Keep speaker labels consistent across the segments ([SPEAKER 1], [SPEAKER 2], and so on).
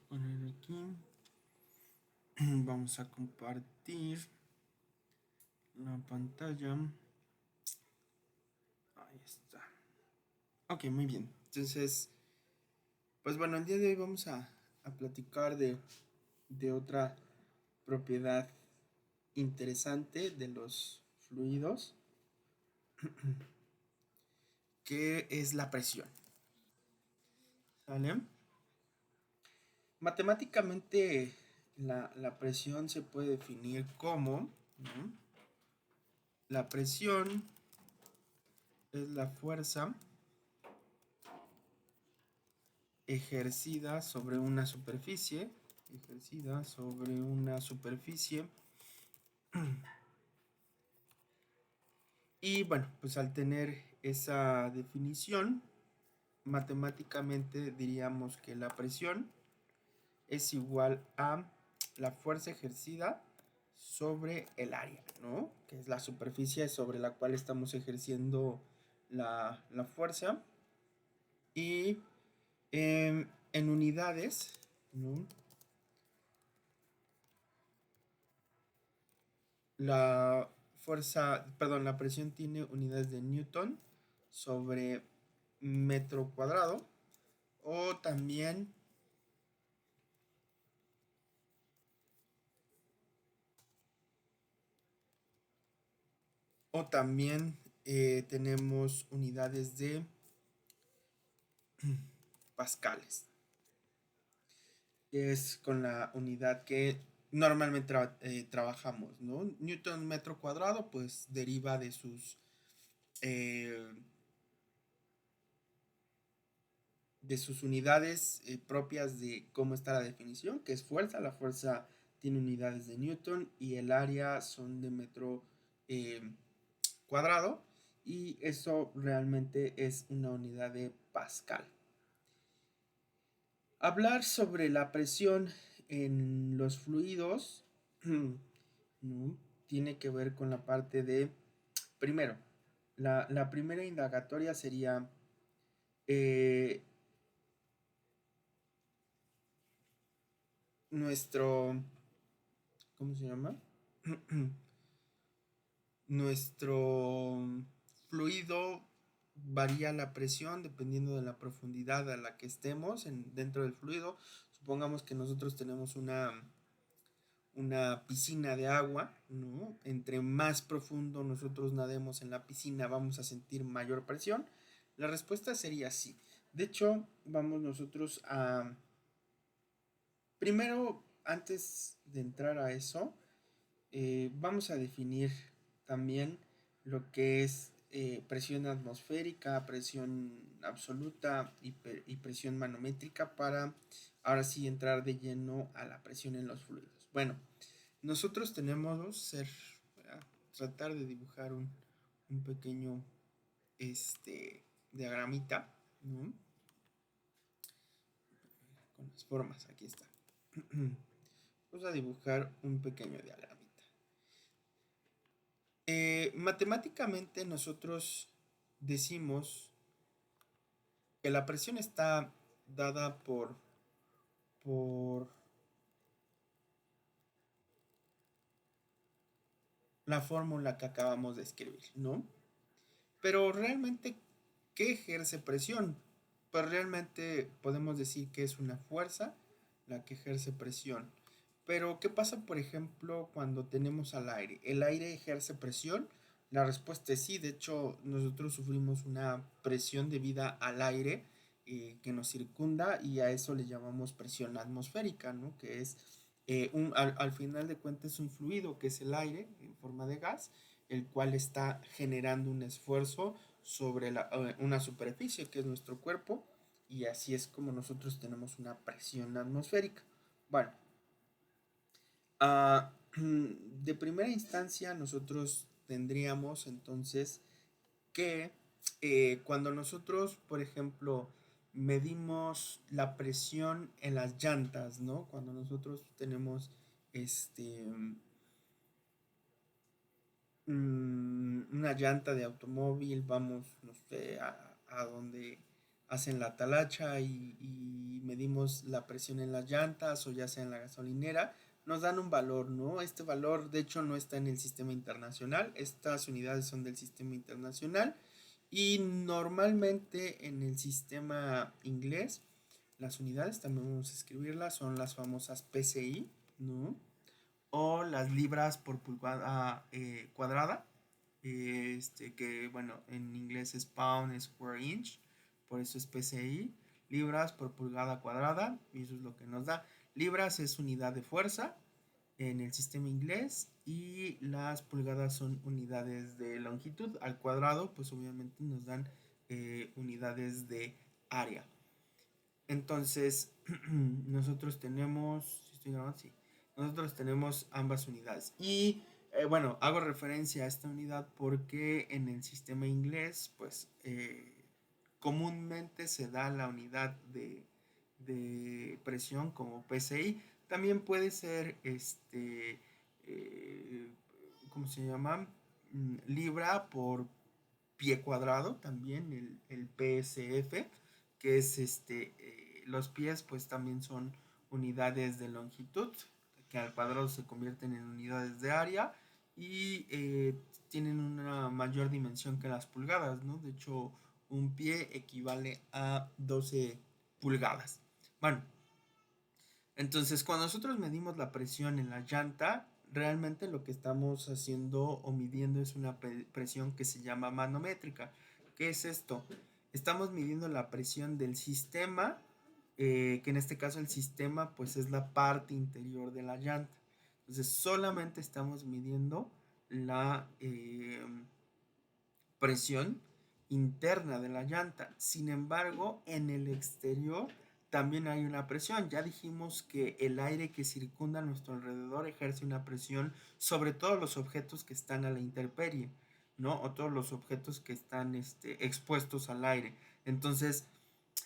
[SPEAKER 1] poner aquí. Vamos a compartir la pantalla. Ahí está. Ok, muy bien. Entonces, pues bueno, el día de hoy vamos a platicar de otra propiedad interesante de los fluidos, que es la presión. ¿Sale? Matemáticamente, la presión se puede definir como, ¿no? La presión es la fuerza ejercida sobre una superficie, ejercida sobre una superficie. Y bueno, pues al tener esa definición, matemáticamente diríamos que la presión es igual a la fuerza ejercida sobre el área, ¿no? Que es la superficie sobre la cual estamos ejerciendo la fuerza. Y en unidades, ¿no? La fuerza, perdón, la presión tiene unidades de Newton sobre metro cuadrado, o también tenemos unidades de pascales, que es con la unidad que normalmente trabajamos, ¿no? Newton metro cuadrado, pues deriva eh, de sus unidades propias de cómo está la definición, que es fuerza. La fuerza tiene unidades de Newton y el área son de metro eh, cuadrado, y eso realmente es una unidad de Pascal. Hablar sobre la presión en los fluidos ¿no? Tiene que ver con la parte de, primero, la primera indagatoria sería eh, nuestro, ¿cómo se llama? Nuestro fluido varía la presión dependiendo de la profundidad a la que estemos dentro del fluido. Supongamos que nosotros tenemos una piscina de agua, ¿no? Entre más profundo nosotros nademos en la piscina, vamos a sentir mayor presión. La respuesta sería sí. De hecho, vamos nosotros a... Primero, antes de entrar a eso, vamos a definir también lo que es presión atmosférica, presión absoluta y presión manométrica, para ahora sí entrar de lleno a la presión en los fluidos. Bueno, nosotros tenemos a tratar de dibujar un pequeño diagramita, ¿no? Con las formas, aquí está. Vamos a dibujar un pequeño diagramita. Matemáticamente nosotros decimos que la presión está dada por la fórmula que acabamos de escribir, ¿no? Pero realmente, ¿qué ejerce presión? Pues realmente podemos decir que es una fuerza la que ejerce presión. Pero, ¿qué pasa, por ejemplo, cuando tenemos al aire? ¿El aire ejerce presión? La respuesta es sí. De hecho, nosotros sufrimos una presión debida al aire que nos circunda, y a eso le llamamos presión atmosférica, ¿no? Que es, al final de cuentas, es un fluido, que es el aire en forma de gas, el cual está generando un esfuerzo sobre una superficie que es nuestro cuerpo, y así es como nosotros tenemos una presión atmosférica. Bueno, de primera instancia nosotros tendríamos entonces que cuando nosotros, por ejemplo, medimos la presión en las llantas, ¿no? Cuando nosotros tenemos este una llanta de automóvil, vamos, no sé, a donde hacen la talacha y medimos la presión en las llantas o ya sea en la gasolinera, nos dan un valor, ¿no? Este valor de hecho no está en el sistema internacional, estas unidades son del sistema internacional y normalmente en el sistema inglés las unidades, también vamos a escribirlas, son las famosas PSI, ¿no? O las libras por pulgada cuadrada, que bueno, en inglés es pound square inch, por eso es PSI, libras por pulgada cuadrada, y eso es lo que nos da. Libras es unidad de fuerza en el sistema inglés y las pulgadas son unidades de longitud. Al cuadrado, pues obviamente nos dan unidades de área. Entonces, nosotros tenemos, si estoy grabando, sí, nosotros tenemos ambas unidades. Y bueno, hago referencia a esta unidad porque en el sistema inglés, pues comúnmente se da la unidad de presión como PSI. También puede ser, ¿cómo se llama? Libra por pie cuadrado, también el PSF, que es los pies, pues también son unidades de longitud, que al cuadrado se convierten en unidades de área y tienen una mayor dimensión que las pulgadas, ¿no? De hecho, un pie equivale a 12 pulgadas. Bueno, entonces cuando nosotros medimos la presión en la llanta, realmente lo que estamos haciendo o midiendo es una presión que se llama manométrica. ¿Qué es esto? Estamos midiendo la presión del sistema, que en este caso el sistema pues es la parte interior de la llanta. Entonces solamente estamos midiendo la presión interna de la llanta. Sin embargo, en el exterior también hay una presión. Ya dijimos que el aire que circunda a nuestro alrededor ejerce una presión sobre todos los objetos que están a la intemperie, ¿no? O todos los objetos que están expuestos al aire. Entonces,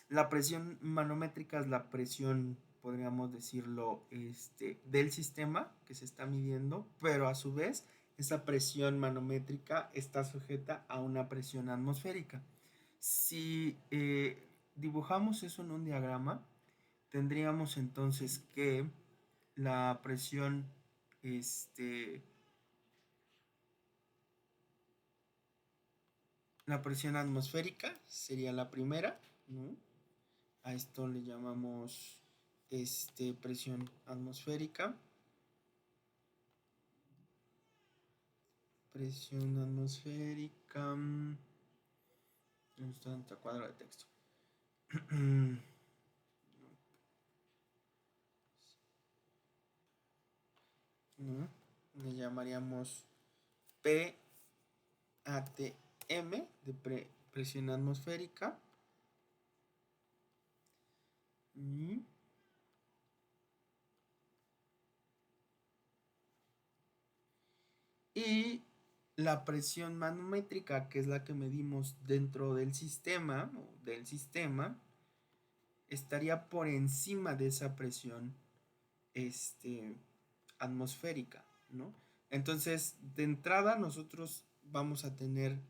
[SPEAKER 1] la presión manométrica es la presión, podríamos decirlo, del sistema que se está midiendo, pero a su vez esa presión manométrica está sujeta a una presión atmosférica. Si dibujamos eso en un diagrama, tendríamos entonces que la presión, este, la presión atmosférica sería la primera, ¿no? A esto le llamamos presión atmosférica. Presión atmosférica. ¿Dónde está nuestro cuadro de texto? ¿No? Le llamaríamos PATM de presión atmosférica. Y la presión manométrica, que es la que medimos dentro del sistema, estaría por encima de esa presión atmosférica, ¿no? Entonces, de entrada, nosotros vamos a tener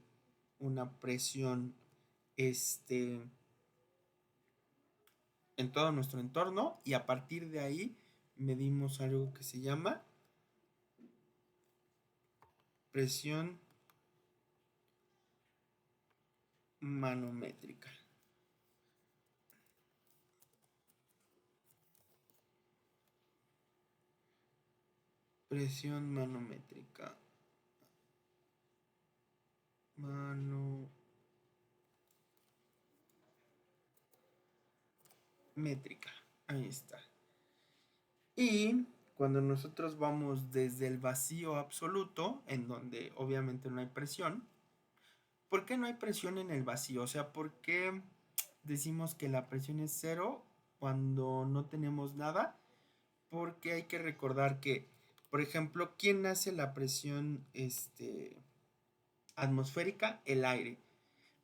[SPEAKER 1] una presión en todo nuestro entorno y a partir de ahí medimos algo que se llama presión manométrica. Presión manométrica. Manométrica. Ahí está. Y cuando nosotros vamos desde el vacío absoluto, en donde obviamente no hay presión, ¿por qué no hay presión en el vacío? O sea, ¿por qué decimos que la presión es cero cuando no tenemos nada? Porque hay que recordar que, por ejemplo, ¿quién hace la presión atmosférica? El aire.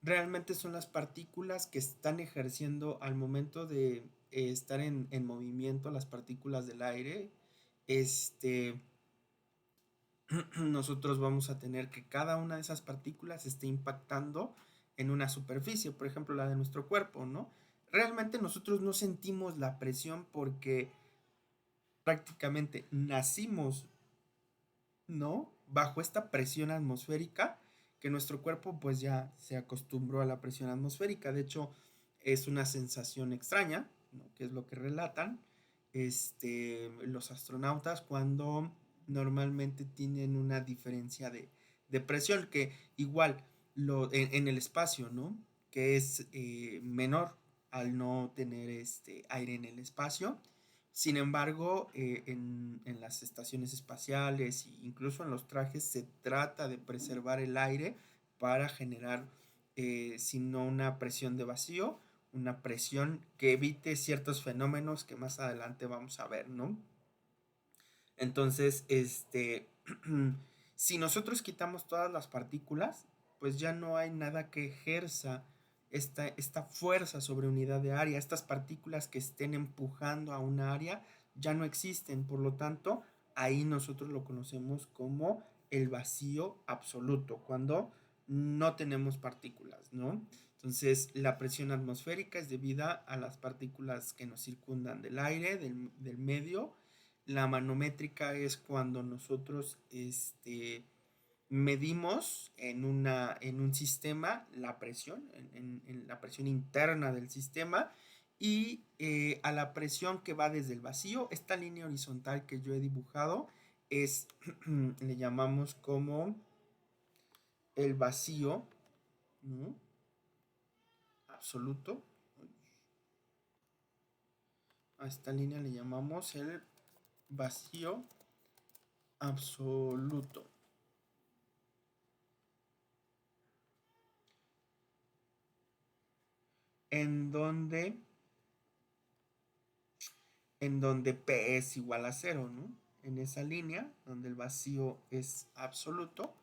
[SPEAKER 1] Realmente son las partículas que están ejerciendo al momento de estar en movimiento, las partículas del aire. Nosotros vamos a tener que cada una de esas partículas esté impactando en una superficie, por ejemplo la de nuestro cuerpo, ¿no? Realmente nosotros no sentimos la presión porque prácticamente nacimos, ¿no? Bajo esta presión atmosférica, que nuestro cuerpo pues ya se acostumbró a la presión atmosférica. De hecho, es una sensación extraña, ¿no? Que es lo que relatan los astronautas cuando normalmente tienen una diferencia de presión, que igual en el espacio, ¿no? Que es menor al no tener aire en el espacio. Sin embargo, en las estaciones espaciales e incluso en los trajes se trata de preservar el aire para generar, si no una presión de vacío, una presión que evite ciertos fenómenos que más adelante vamos a ver, ¿no? Entonces, si nosotros quitamos todas las partículas, pues ya no hay nada que ejerza esta fuerza sobre unidad de área. Estas partículas que estén empujando a una área ya no existen. Por lo tanto, ahí nosotros lo conocemos como el vacío absoluto, cuando no tenemos partículas, ¿no? Entonces, la presión atmosférica es debida a las partículas que nos circundan del aire, del medio. La manométrica es cuando nosotros medimos en un sistema la presión, en la presión interna del sistema, y a la presión que va desde el vacío. Esta línea horizontal que yo he dibujado es, le llamamos como el vacío, ¿no? Absoluto. A esta línea le llamamos el vacío absoluto. En donde, en donde P es igual a cero, ¿no? En esa línea, donde el vacío es absoluto,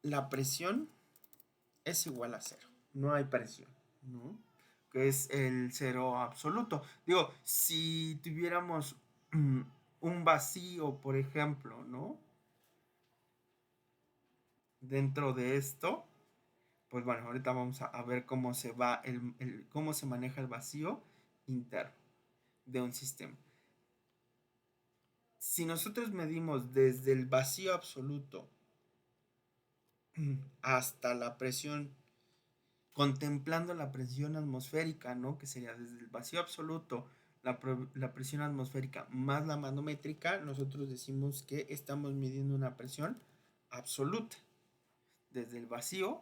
[SPEAKER 1] la presión es igual a cero. No hay presión, ¿no? Que es el cero absoluto. Digo, si tuviéramos un vacío, por ejemplo, ¿no? Dentro de esto, pues bueno, ahorita vamos a ver cómo se va cómo se maneja el vacío interno de un sistema. Si nosotros medimos desde el vacío absoluto hasta la presión, contemplando la presión atmosférica, ¿no? Que sería desde el vacío absoluto, la presión atmosférica más la manométrica, nosotros decimos que estamos midiendo una presión absoluta, desde el vacío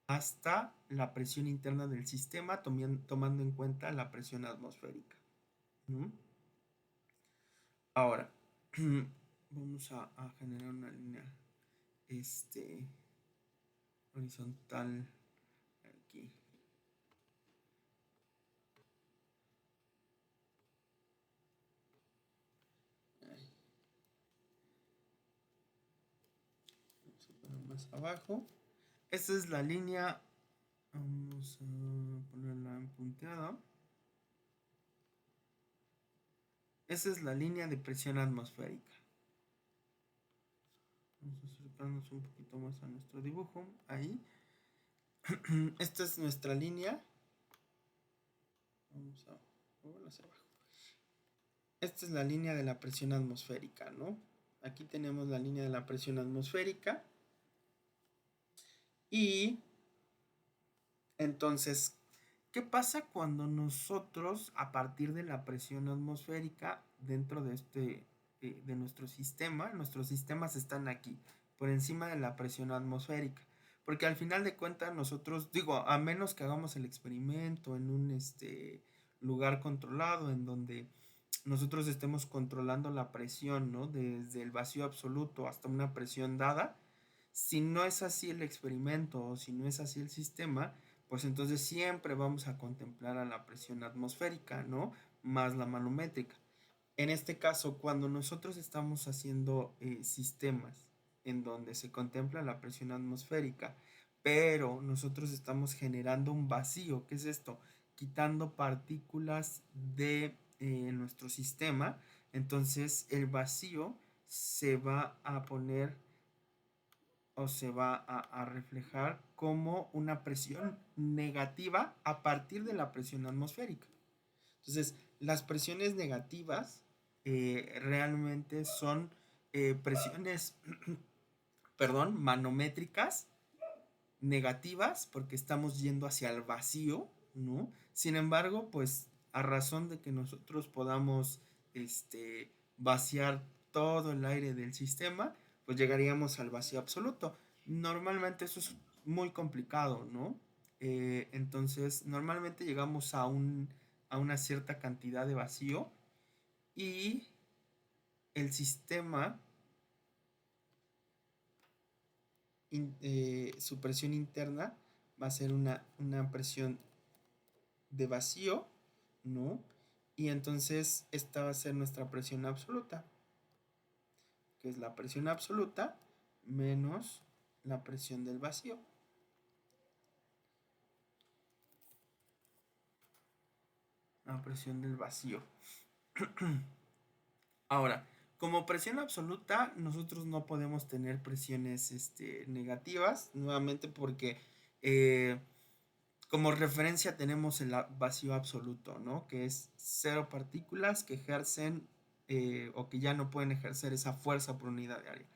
[SPEAKER 1] hasta la presión interna del sistema, tomando en cuenta la presión atmosférica, ¿no? Ahora, vamos a generar una línea horizontal aquí. Vamos a poner más abajo. Esta es la línea. Vamos a ponerla en punteada. Esa es la línea de presión atmosférica. Vamos a acercarnos un poquito más a nuestro dibujo. Ahí. Esta es nuestra línea. Vamos a moverla hacia abajo. Esta es la línea de la presión atmosférica, ¿no? Aquí tenemos la línea de la presión atmosférica. Y entonces, ¿qué pasa cuando nosotros, a partir de la presión atmosférica, dentro de nuestros sistemas están aquí, por encima de la presión atmosférica? Porque al final de cuentas nosotros, digo, a menos que hagamos el experimento en un lugar controlado, en donde nosotros estemos controlando la presión, ¿no? Desde el vacío absoluto hasta una presión dada. Si no es así el experimento o si no es así el sistema, pues entonces siempre vamos a contemplar a la presión atmosférica, ¿no? Más la manométrica. En este caso, cuando nosotros estamos haciendo sistemas en donde se contempla la presión atmosférica, pero nosotros estamos generando un vacío, ¿qué es esto? Quitando partículas de nuestro sistema, entonces el vacío se va a poner o se va a reflejar como una presión negativa a partir de la presión atmosférica. Entonces, las presiones negativas realmente son presiones, perdón, manométricas negativas porque estamos yendo hacia el vacío, ¿no? Sin embargo, pues a razón de que nosotros podamos vaciar todo el aire del sistema, pues llegaríamos al vacío absoluto. Normalmente eso es muy complicado, ¿no? Entonces, normalmente llegamos a una cierta cantidad de vacío y el sistema, su presión interna va a ser una presión de vacío, ¿no? Y entonces esta va a ser nuestra presión absoluta, que es la presión absoluta menos la presión del vacío. La presión del vacío. Ahora, como presión absoluta, nosotros no podemos tener presiones negativas, nuevamente porque eh, como referencia tenemos el vacío absoluto, ¿no? Que es cero partículas que ejercen o que ya no pueden ejercer esa fuerza por unidad de área.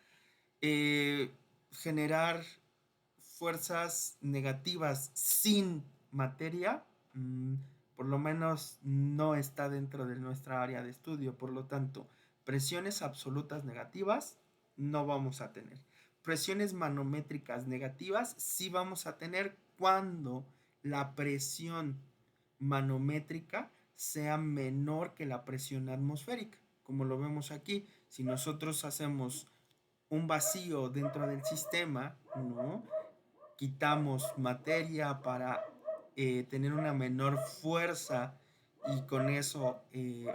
[SPEAKER 1] Generar fuerzas negativas sin materia, por lo menos no está dentro de nuestra área de estudio. Por lo tanto, presiones absolutas negativas no vamos a tener. Presiones manométricas negativas sí vamos a tener cuando la presión manométrica sea menor que la presión atmosférica. Como lo vemos aquí, si nosotros hacemos un vacío dentro del sistema, ¿no? Quitamos materia para tener una menor fuerza y con eso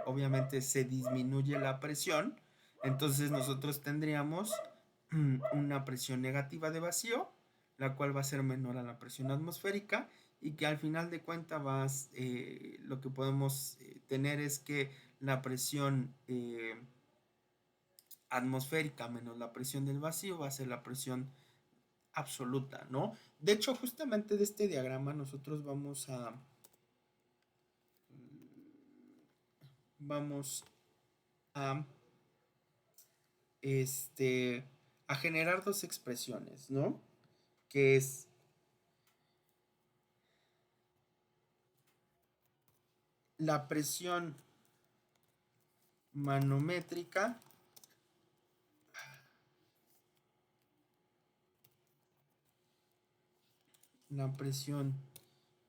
[SPEAKER 1] obviamente se disminuye la presión, entonces nosotros tendríamos una presión negativa de vacío, la cual va a ser menor a la presión atmosférica y que al final de cuentas lo que podemos tener es que la presión atmosférica menos la presión del vacío va a ser la presión absoluta, ¿no? De hecho, justamente de este diagrama nosotros vamos a, este, a generar dos expresiones, ¿no? Que es la presión manométrica la presión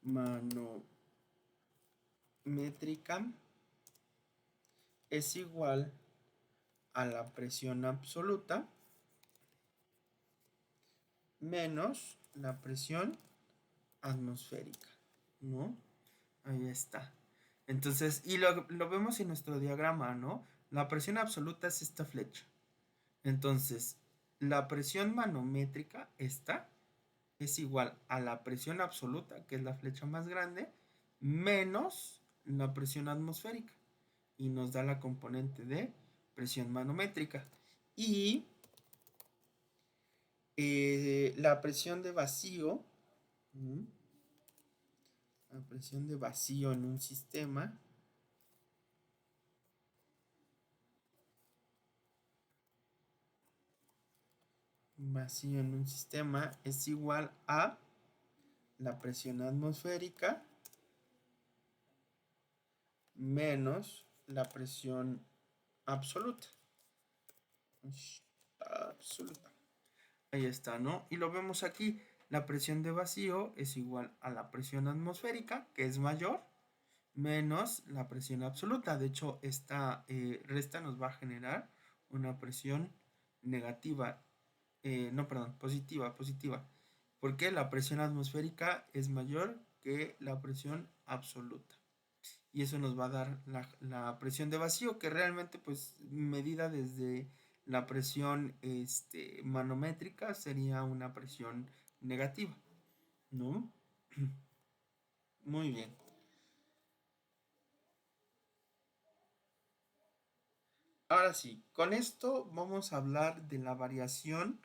[SPEAKER 1] manométrica es igual a la presión absoluta menos la presión atmosférica, ¿no? Ahí está. Entonces, y lo vemos en nuestro diagrama, ¿no? La presión absoluta es esta flecha. Entonces, la presión manométrica, esta, es igual a la presión absoluta, que es la flecha más grande, menos la presión atmosférica. Y nos da la componente de presión manométrica. Y la presión de vacío, la presión de vacío en un sistema, vacío en un sistema es igual a la presión atmosférica menos la presión absoluta. Absoluta. Ahí está, ¿no? Y lo vemos aquí. La presión de vacío es igual a la presión atmosférica, que es mayor, menos la presión absoluta. De hecho, esta resta nos va a generar una presión negativa. No, perdón, positiva. Porque la presión atmosférica es mayor que la presión absoluta. Y eso nos va a dar la presión de vacío, que realmente, pues, medida desde la presión manométrica, sería una presión negativa, ¿no? Muy bien. Ahora sí, con esto vamos a hablar de la variación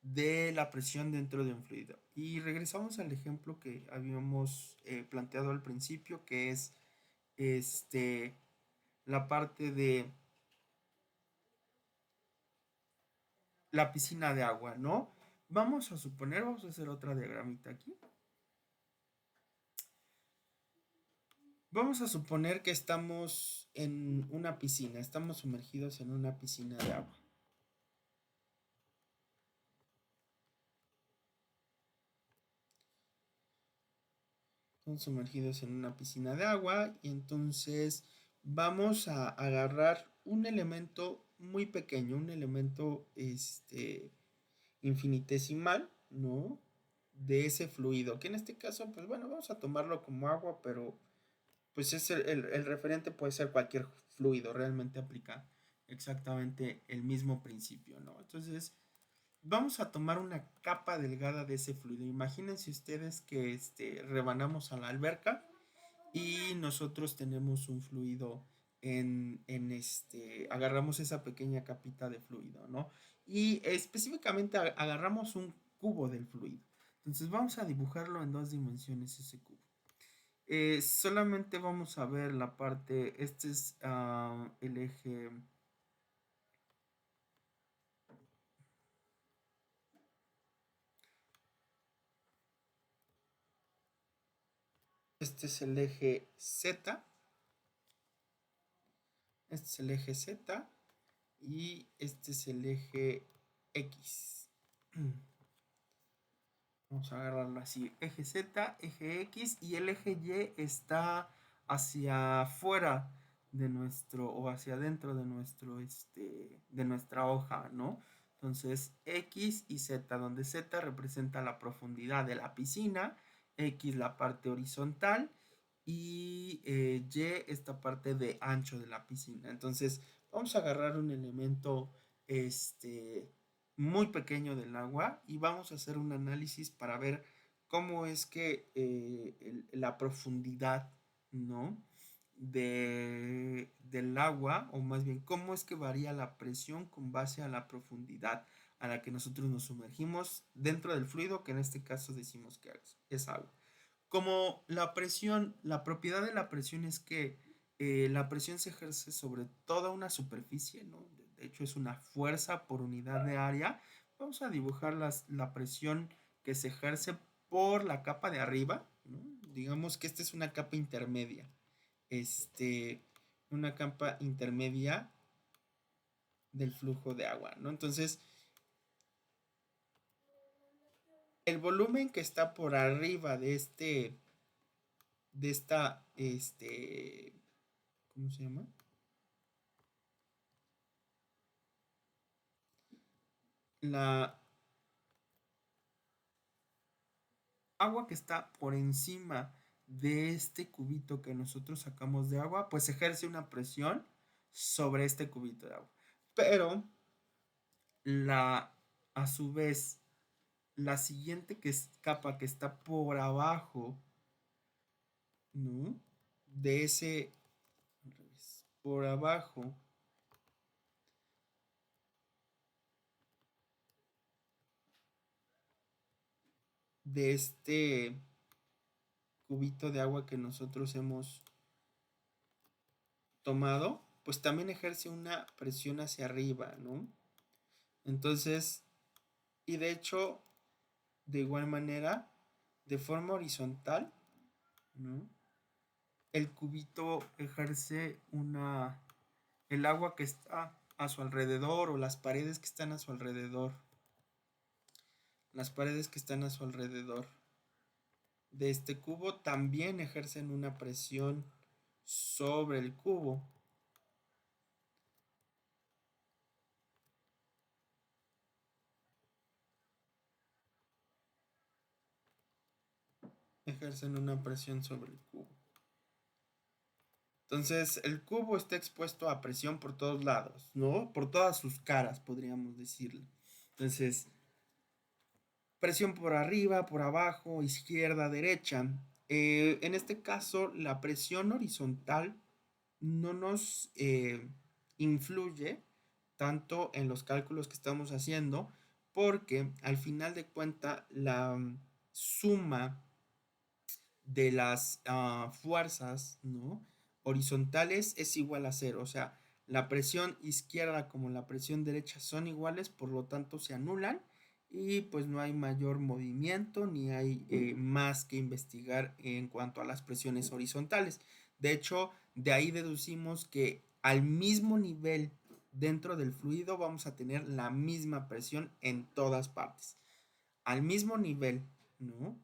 [SPEAKER 1] de la presión dentro de un fluido. Y regresamos al ejemplo que habíamos planteado al principio, que es este, la parte de la piscina de agua, ¿no? Vamos a suponer, vamos a hacer otra diagramita aquí. Vamos a suponer que estamos en una piscina, estamos sumergidos en una piscina de agua. Estamos sumergidos en una piscina de agua y entonces vamos a agarrar un elemento muy pequeño, un elemento infinitesimal, ¿no? De ese fluido, que en este caso, pues bueno, vamos a tomarlo como agua, pero pues es el referente puede ser cualquier fluido, realmente aplica exactamente el mismo principio, ¿no? Entonces, vamos a tomar una capa delgada de ese fluido. Imagínense ustedes que rebanamos a la alberca y nosotros tenemos un fluido agarramos esa pequeña capita de fluido, ¿no? Y específicamente agarramos un cubo del fluido. Entonces vamos a dibujarlo en 2 dimensiones ese cubo. Solamente vamos a ver la parte, este es el eje, este es el eje Z, este es el eje Z y este es el eje X. Vamos a agarrarlo así, eje Z, eje X y el eje Y está hacia afuera de nuestro o hacia adentro de nuestro de nuestra hoja, ¿no? Entonces X y Z, donde Z representa la profundidad de la piscina, X la parte horizontal y Y esta parte de ancho de la piscina. Entonces vamos a agarrar un elemento muy pequeño del agua y vamos a hacer un análisis para ver cómo es que la profundidad, ¿no? Del agua, o más bien cómo es que varía la presión con base a la profundidad a la que nosotros nos sumergimos dentro del fluido, que en este caso decimos que es agua. Como la presión, la propiedad de la presión es que la presión se ejerce sobre toda una superficie, ¿no? De hecho, es una fuerza por unidad de área. Vamos a dibujar la presión que se ejerce por la capa de arriba, ¿no? Digamos que esta es una capa intermedia. Este, una capa intermedia del flujo de agua, ¿no? Entonces, el volumen que está por arriba de esta, ¿cómo se llama? La agua que está por encima de este cubito que nosotros sacamos de agua, pues ejerce una presión sobre este cubito de agua. Pero a su vez, la siguiente capa que está por abajo, ¿no? De ese, por abajo de este cubito de agua que nosotros hemos tomado, pues también ejerce una presión hacia arriba, ¿no? Entonces, y de hecho, de igual manera, de forma horizontal, ¿no? El cubito ejerce el agua que está a su alrededor o las paredes que están a su alrededor, las paredes que están a su alrededor de este cubo también ejercen una presión sobre el cubo. Ejercen una presión sobre el cubo. Entonces, el cubo está expuesto a presión por todos lados, ¿no? Por todas sus caras, podríamos decirlo. Entonces, presión por arriba, por abajo, izquierda, derecha. En este caso, la presión horizontal no nos influye tanto en los cálculos que estamos haciendo porque al final de cuentas la suma de las fuerzas, ¿no? Horizontales es igual a cero, o sea, la presión izquierda como la presión derecha son iguales, por lo tanto se anulan y pues no hay mayor movimiento ni hay más que investigar en cuanto a las presiones horizontales. De hecho, de ahí deducimos que al mismo nivel dentro del fluido vamos a tener la misma presión en todas partes. Al mismo nivel, ¿no?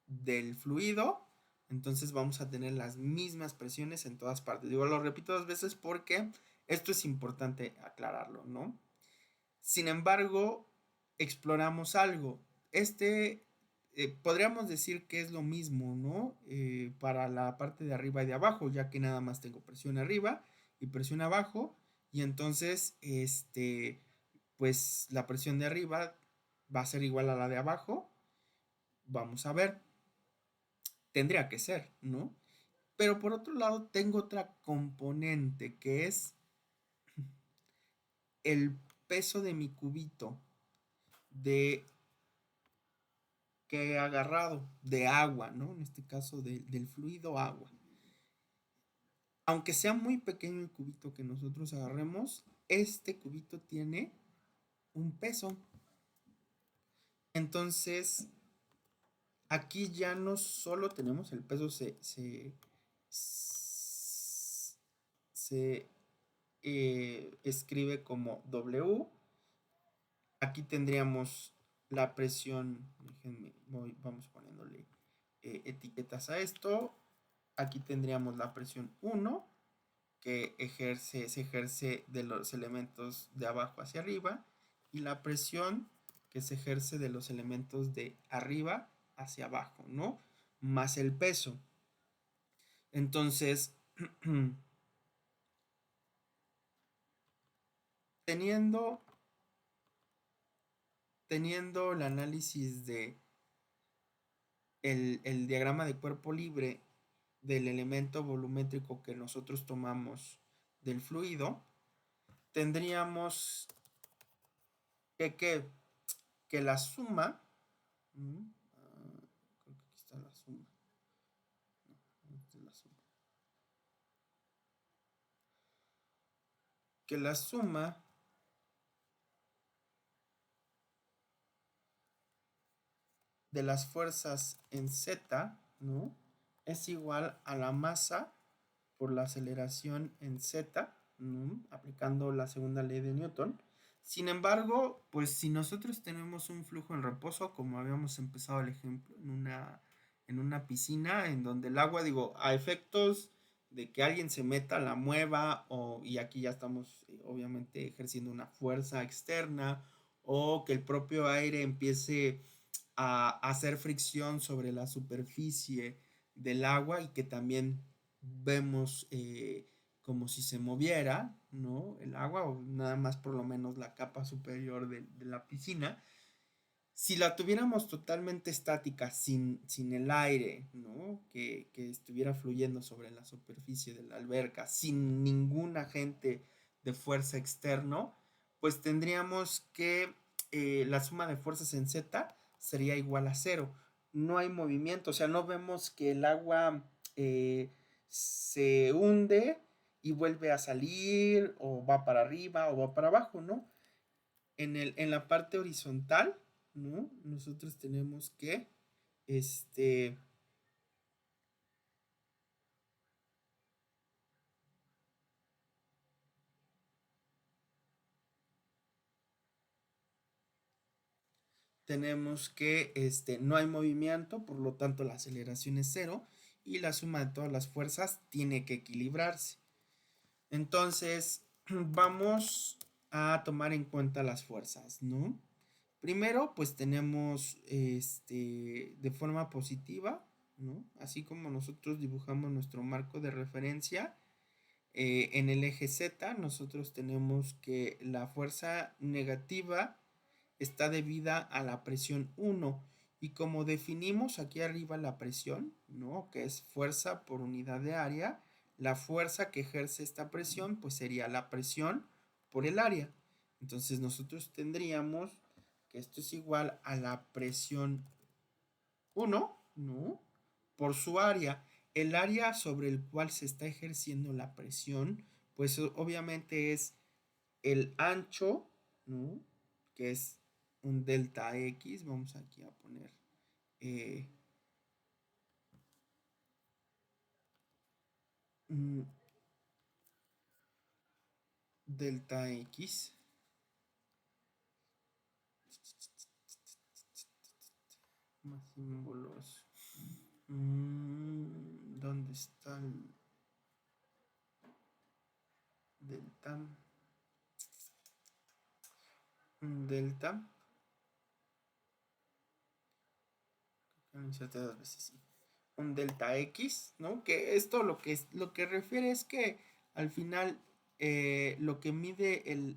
[SPEAKER 1] Del fluido, entonces vamos a tener las mismas presiones en todas partes. Digo, lo repito dos veces porque esto es importante aclararlo, ¿no? Sin embargo, exploramos algo. Podríamos decir que es lo mismo, ¿no? Para la parte de arriba y de abajo, ya que nada más tengo presión arriba y presión abajo, y entonces, pues la presión de arriba va a ser igual a la de abajo. Vamos a ver, tendría que ser, ¿no? Pero por otro lado, tengo otra componente que es el peso de mi cubito de que he agarrado de agua, ¿no? En este caso del fluido agua. Aunque sea muy pequeño el cubito que nosotros agarremos, este cubito tiene un peso. Entonces, aquí ya no solo tenemos el peso, se escribe como W. Aquí tendríamos la presión, déjenme, vamos poniéndole etiquetas a esto. Aquí tendríamos la presión 1, que se ejerce de los elementos de abajo hacia arriba, y la presión que se ejerce de los elementos de arriba hacia abajo, ¿no? Más el peso. Entonces, teniendo, teniendo el análisis de el diagrama de cuerpo libre del elemento volumétrico que nosotros tomamos del fluido, tendríamos que, que la suma, creo que aquí está la suma, no, esta es la suma, que la suma de las fuerzas en Z, ¿no? Es igual a la masa por la aceleración en Z, ¿no? Aplicando la segunda ley de Newton. Sin embargo, pues si nosotros tenemos un flujo en reposo, como habíamos empezado el ejemplo, en una piscina, en donde el agua, digo, a efectos de que alguien se meta, la mueva, y aquí ya estamos obviamente ejerciendo una fuerza externa, o que el propio aire empiece a hacer fricción sobre la superficie del agua y que también vemos como si se moviera, ¿no? El agua o nada más por lo menos la capa superior de la piscina. Si la tuviéramos totalmente estática, sin el aire, ¿no? Que estuviera fluyendo sobre la superficie de la alberca, sin ningún agente de fuerza externo, pues tendríamos que la suma de fuerzas en Z sería igual a cero. No hay movimiento, o sea, no vemos que el agua se hunde y vuelve a salir, o va para arriba, o va para abajo, ¿no? En la parte horizontal, ¿no? Nosotros tenemos que, este, no hay movimiento, por lo tanto la aceleración es cero y la suma de todas las fuerzas tiene que equilibrarse. Entonces, vamos a tomar en cuenta las fuerzas, ¿no? Primero, pues tenemos de forma positiva, ¿no? Así como nosotros dibujamos nuestro marco de referencia, en el eje Z nosotros tenemos que la fuerza negativa está debida a la presión 1 y como definimos aquí arriba la presión, ¿no? Que es fuerza por unidad de área, la fuerza que ejerce esta presión pues sería la presión por el área. Entonces nosotros tendríamos que esto es igual a la presión 1, ¿no? Por su área. El área sobre el cual se está ejerciendo la presión, pues obviamente es el ancho, ¿no? Que es un delta X. Vamos aquí a poner eh, delta X. Más símbolos. ¿Dónde está el delta? Delta. Dos veces, sí. Un delta X, ¿no? Que esto lo que refiere es que al final lo que mide el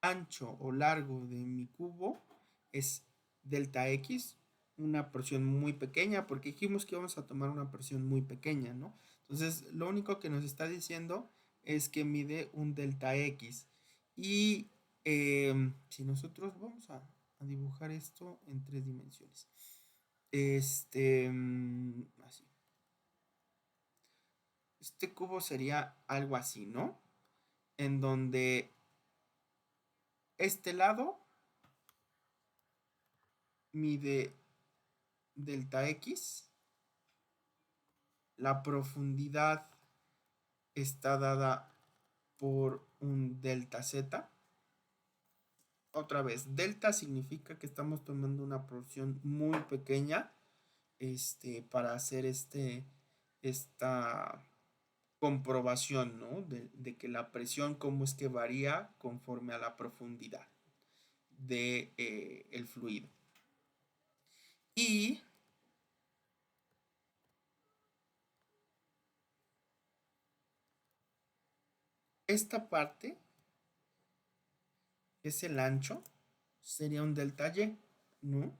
[SPEAKER 1] ancho o largo de mi cubo es delta X, una porción muy pequeña, porque dijimos que vamos a tomar una porción muy pequeña, ¿no? Entonces, lo único que nos está diciendo es que mide un delta X. Y si nosotros vamos a dibujar esto en 3 dimensiones. Así. Este cubo sería algo así, ¿no? En donde este lado mide delta X, la profundidad está dada por un delta Z. Otra vez, delta significa que estamos tomando una porción muy pequeña para hacer esta comprobación, ¿no? De que la presión, cómo es que varía conforme a la profundidad de el fluido. Y esta parte, que es el ancho, sería un delta Y, ¿no?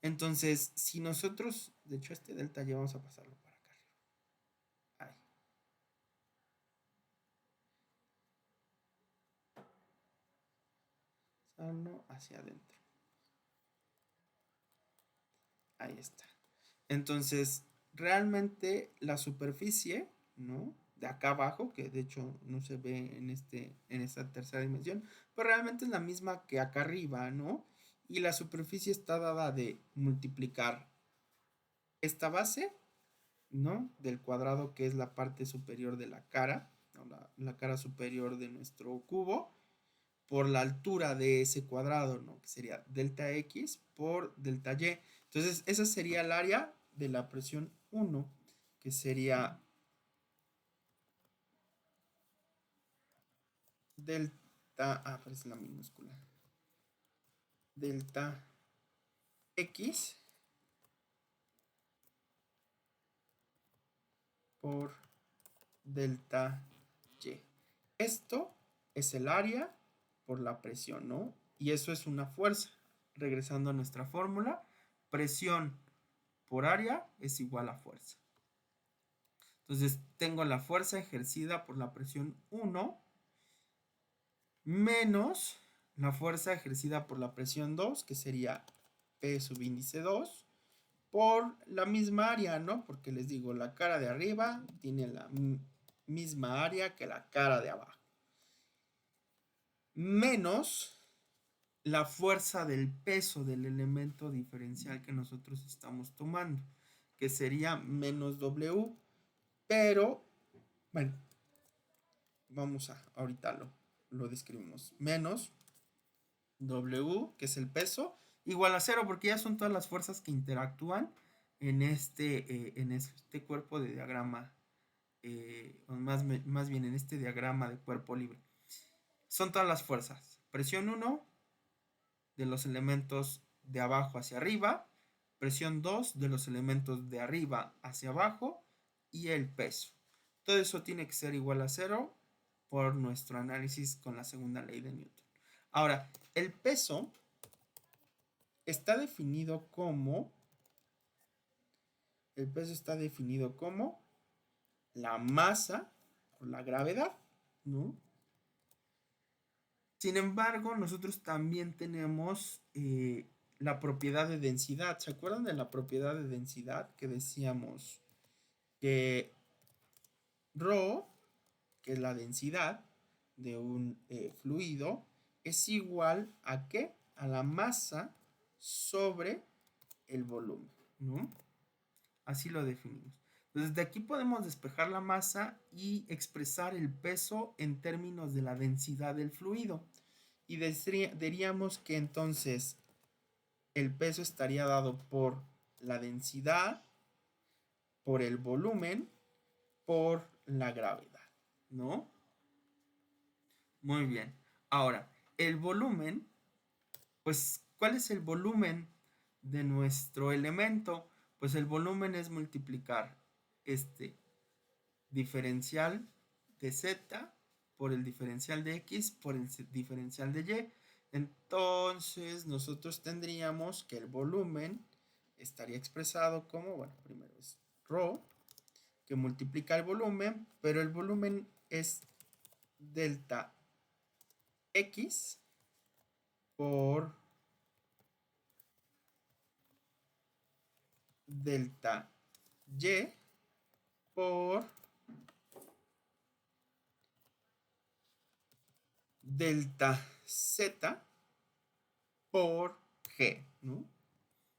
[SPEAKER 1] Entonces, si nosotros, de hecho este delta Y vamos a pasarlo para acá arriba. Ahí. Pasarlo hacia adentro. Ahí está. Entonces, realmente la superficie, ¿no? De acá abajo, que de hecho no se ve en esta tercera dimensión, pero realmente es la misma que acá arriba, ¿no? Y la superficie está dada de multiplicar esta base, ¿no? Del cuadrado, que es la parte superior de la cara, ¿no? La cara superior de nuestro cubo, por la altura de ese cuadrado, ¿no? Que sería delta X por delta Y. Entonces, esa sería el área de la presión 1, que sería delta, pero es la minúscula, delta X por delta Y. Esto es el área por la presión, ¿no? Y eso es una fuerza. Regresando a nuestra fórmula, presión por área es igual a fuerza. Entonces tengo la fuerza ejercida por la presión 1 menos la fuerza ejercida por la presión 2, que sería P subíndice 2, por la misma área, ¿no? Porque les digo, la cara de arriba tiene la misma área que la cara de abajo. Menos la fuerza del peso del elemento diferencial que nosotros estamos tomando, que sería menos W, pero, bueno, vamos ahorita lo describimos. Menos W, que es el peso, igual a 0, porque ya son todas las fuerzas que interactúan en este cuerpo de diagrama, o más bien en este diagrama de cuerpo libre. Son todas las fuerzas. Presión 1 de los elementos de abajo hacia arriba, presión 2 de los elementos de arriba hacia abajo y el peso. Todo eso tiene que ser igual a 0 por nuestro análisis con la segunda ley de Newton. Ahora, el peso está definido como la masa por la gravedad, ¿no? Sin embargo, nosotros también tenemos la propiedad de densidad. ¿Se acuerdan de la propiedad de densidad que decíamos que ρ, que es la densidad de un fluido, es igual a qué? A la masa sobre el volumen, ¿no? Así lo definimos. Entonces, de aquí podemos despejar la masa y expresar el peso en términos de la densidad del fluido. Y diríamos que entonces el peso estaría dado por la densidad, por el volumen, por la gravedad, ¿no? Muy bien. Ahora, el volumen, pues, ¿cuál es el volumen de nuestro elemento? Pues el volumen es multiplicar este diferencial de z por el diferencial de x por el diferencial de y. Entonces nosotros tendríamos que el volumen estaría expresado como, bueno, primero es ρ, que multiplica el volumen, pero el volumen es delta x por delta y por delta z por g, ¿no?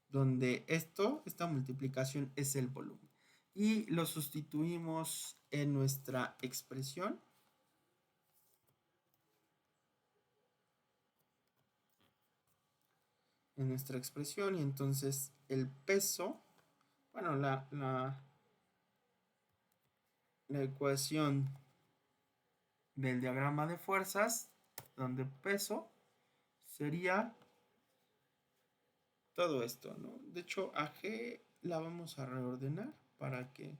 [SPEAKER 1] Donde esta multiplicación es el volumen. Y lo sustituimos en nuestra expresión. En nuestra expresión, y entonces el peso, bueno, la ecuación del diagrama de fuerzas, donde peso sería todo esto, ¿no? De hecho, a G la vamos a reordenar para que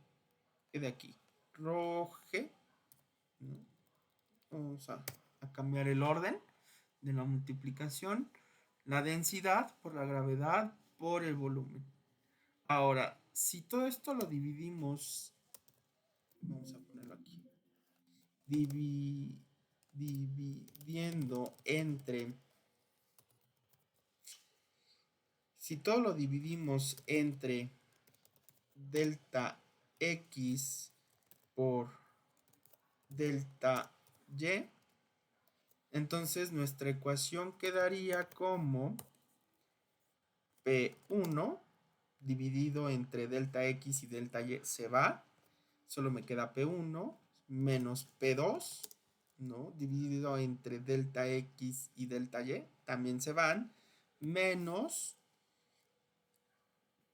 [SPEAKER 1] quede aquí. G, ¿no? Vamos a cambiar el orden de la multiplicación. La densidad por la gravedad por el volumen. Ahora, si todo esto lo dividimos, vamos a ponerlo aquí, dividiendo entre, si todo lo dividimos entre delta x por delta y, entonces nuestra ecuación quedaría como P1 dividido entre delta x y delta y se va, solo me queda P1 menos P2, ¿no? Dividido entre delta x y delta y, también se van, menos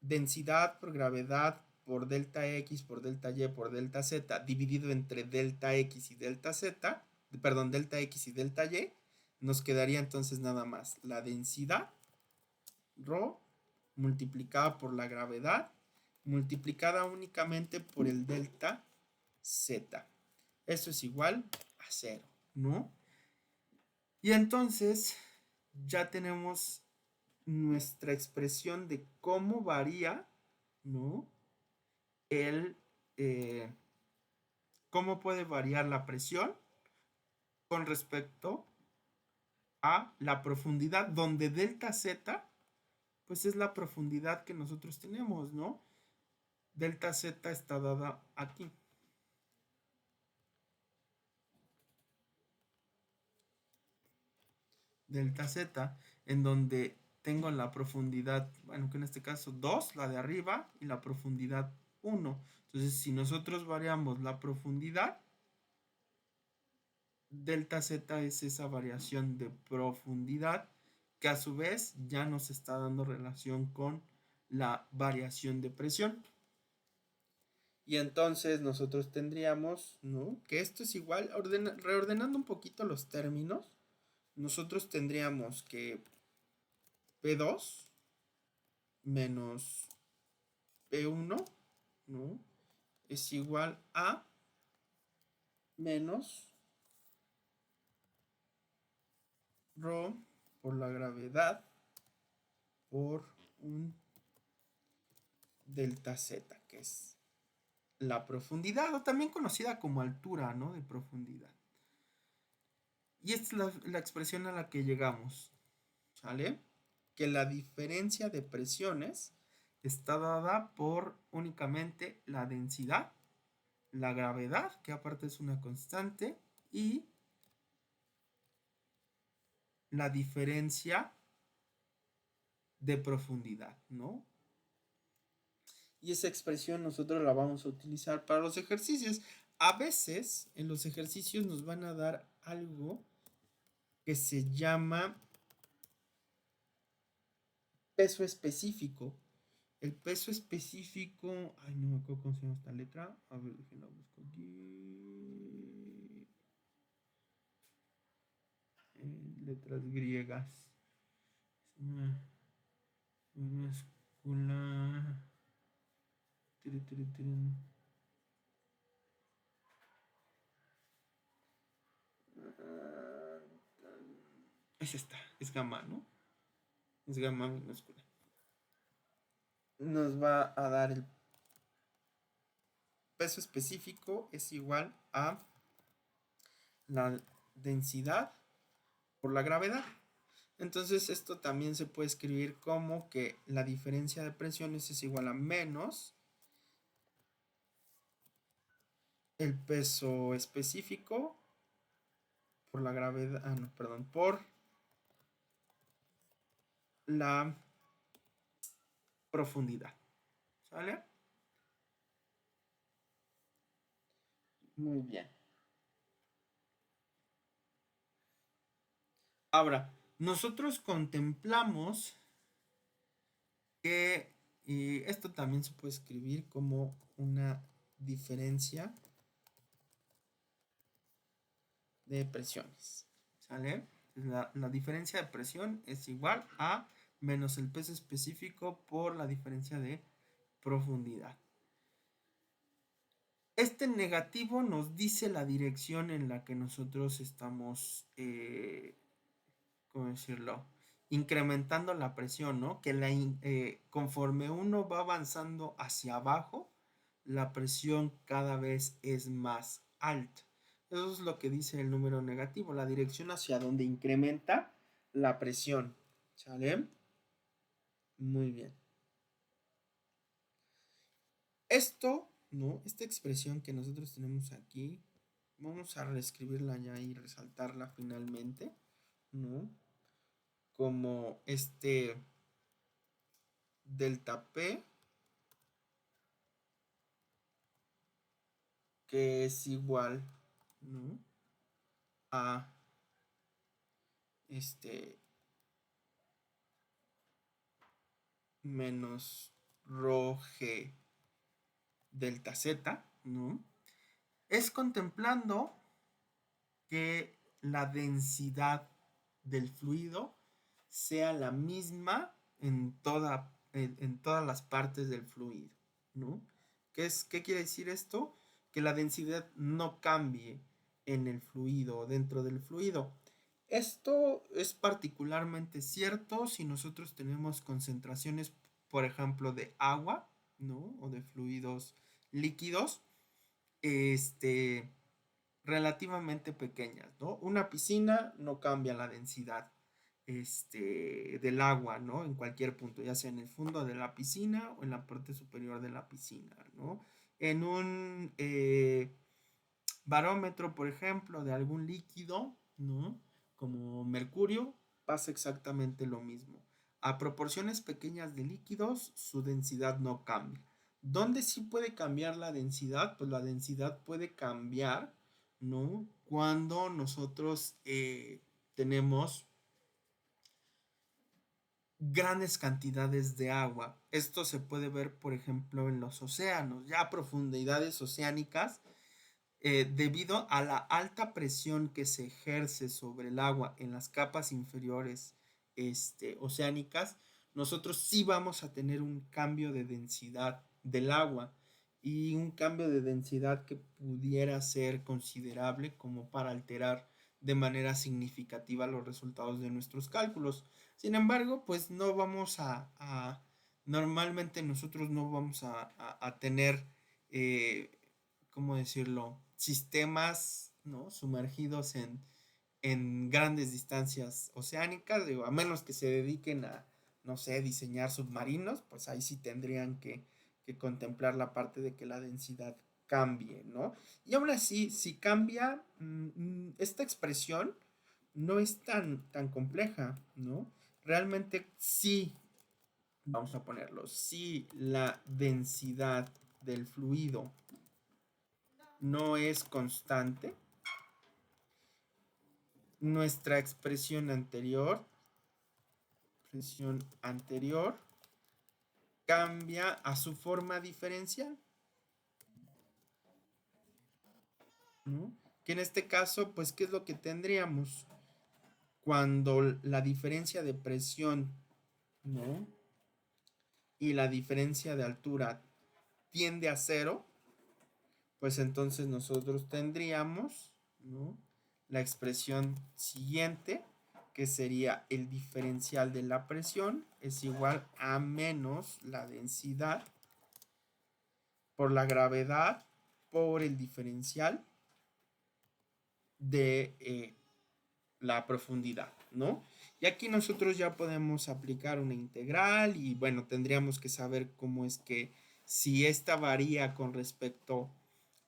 [SPEAKER 1] densidad por gravedad por delta x por delta y por delta z dividido entre delta x y delta z, perdón, delta x y delta y, nos quedaría entonces nada más la densidad ρ multiplicada por la gravedad multiplicada únicamente por el delta z. Eso es igual a 0, ¿no? Y entonces ya tenemos nuestra expresión de cómo varía, ¿no? El, cómo puede variar la presión con respecto a la profundidad, donde delta z, pues es la profundidad que nosotros tenemos, ¿no? Delta z está dada aquí. Delta z, en donde tengo la profundidad, bueno, que en este caso 2, la de arriba, y la profundidad 1. Entonces, si nosotros variamos la profundidad, delta z es esa variación de profundidad que a su vez ya nos está dando relación con la variación de presión. Y entonces nosotros tendríamos, ¿no? Que esto es igual, reordenando un poquito los términos, nosotros tendríamos que P2 menos P1, ¿no? Es igual a menos ρ por la gravedad por un delta z, que es la profundidad, o también conocida como altura, ¿no? De profundidad. Y esta es la expresión a la que llegamos, ¿sale? Que la diferencia de presiones está dada por únicamente la densidad, la gravedad, que aparte es una constante, y la diferencia de profundidad, ¿no? Y esa expresión nosotros la vamos a utilizar para los ejercicios. A veces en los ejercicios nos van a dar algo que se llama peso específico. El peso específico, ay, no me acuerdo cómo se llama esta letra. A ver, déjenla busco aquí. Letras griegas. Minúscula. Es esta, es gamma, ¿no? Es gamma minúscula. Nos va a dar el peso específico es igual a la densidad por la gravedad. Entonces esto también se puede escribir como que la diferencia de presiones es igual a menos el peso específico por la gravedad, no, perdón, por la profundidad. ¿Sale? Muy bien. Ahora, nosotros contemplamos que esto también se puede escribir como una diferencia de presiones. ¿Sale? La diferencia de presión es igual a menos el peso específico por la diferencia de profundidad. Este negativo nos dice la dirección en la que nosotros estamos, ¿cómo decirlo? Incrementando la presión, ¿no? Que conforme uno va avanzando hacia abajo, la presión cada vez es más alta. Eso es lo que dice el número negativo, la dirección hacia donde incrementa la presión. ¿Sale? Muy bien. Esto, ¿no? Esta expresión que nosotros tenemos aquí, vamos a reescribirla ya y resaltarla finalmente, ¿no? Como este delta P, que es igual, ¿no? A este menos rho G delta Z, ¿no? Es contemplando que la densidad del fluido sea la misma en todas las partes del fluido, ¿no? ¿Qué quiere decir esto? Que la densidad no cambie en el fluido, dentro del fluido. Esto es particularmente cierto si nosotros tenemos concentraciones, por ejemplo, de agua, ¿no? O de fluidos líquidos, este, relativamente pequeñas, ¿no? Una piscina no cambia la densidad del agua, ¿no? En cualquier punto, ya sea en el fondo de la piscina o en la parte superior de la piscina, ¿no? En un barómetro, por ejemplo, de algún líquido, ¿no? Como mercurio, pasa exactamente lo mismo. A proporciones pequeñas de líquidos, su densidad no cambia. ¿Dónde sí puede cambiar la densidad? Pues la densidad puede cambiar, ¿no? Cuando nosotros tenemos grandes cantidades de agua. Esto se puede ver, por ejemplo, en los océanos, ya a profundidades oceánicas, debido a la alta presión que se ejerce sobre el agua en las capas inferiores oceánicas, nosotros sí vamos a tener un cambio de densidad del agua y un cambio de densidad que pudiera ser considerable como para alterar de manera significativa los resultados de nuestros cálculos. Sin embargo, pues no vamos normalmente nosotros no vamos a tener, ¿cómo decirlo? Sistemas, ¿no? Sumergidos en grandes distancias oceánicas, digo, a menos que se dediquen a, no sé, diseñar submarinos, pues ahí sí tendrían que contemplar la parte de que la densidad cambie, ¿no? Y aún así, si cambia, esta expresión no es tan compleja, ¿no? Realmente sí, vamos a ponerlo, si la densidad del fluido no es constante, nuestra expresión anterior cambia a su forma diferencial, ¿no? Que en este caso, pues, ¿qué es lo que tendríamos? Cuando la diferencia de presión, ¿no? Y la diferencia de altura tiende a cero, pues entonces nosotros tendríamos, ¿no? La expresión siguiente, que sería el diferencial de la presión, es igual a menos la densidad por la gravedad por el diferencial de la profundidad, ¿no? Y aquí nosotros ya podemos aplicar una integral y bueno, tendríamos que saber cómo es que si esta varía con respecto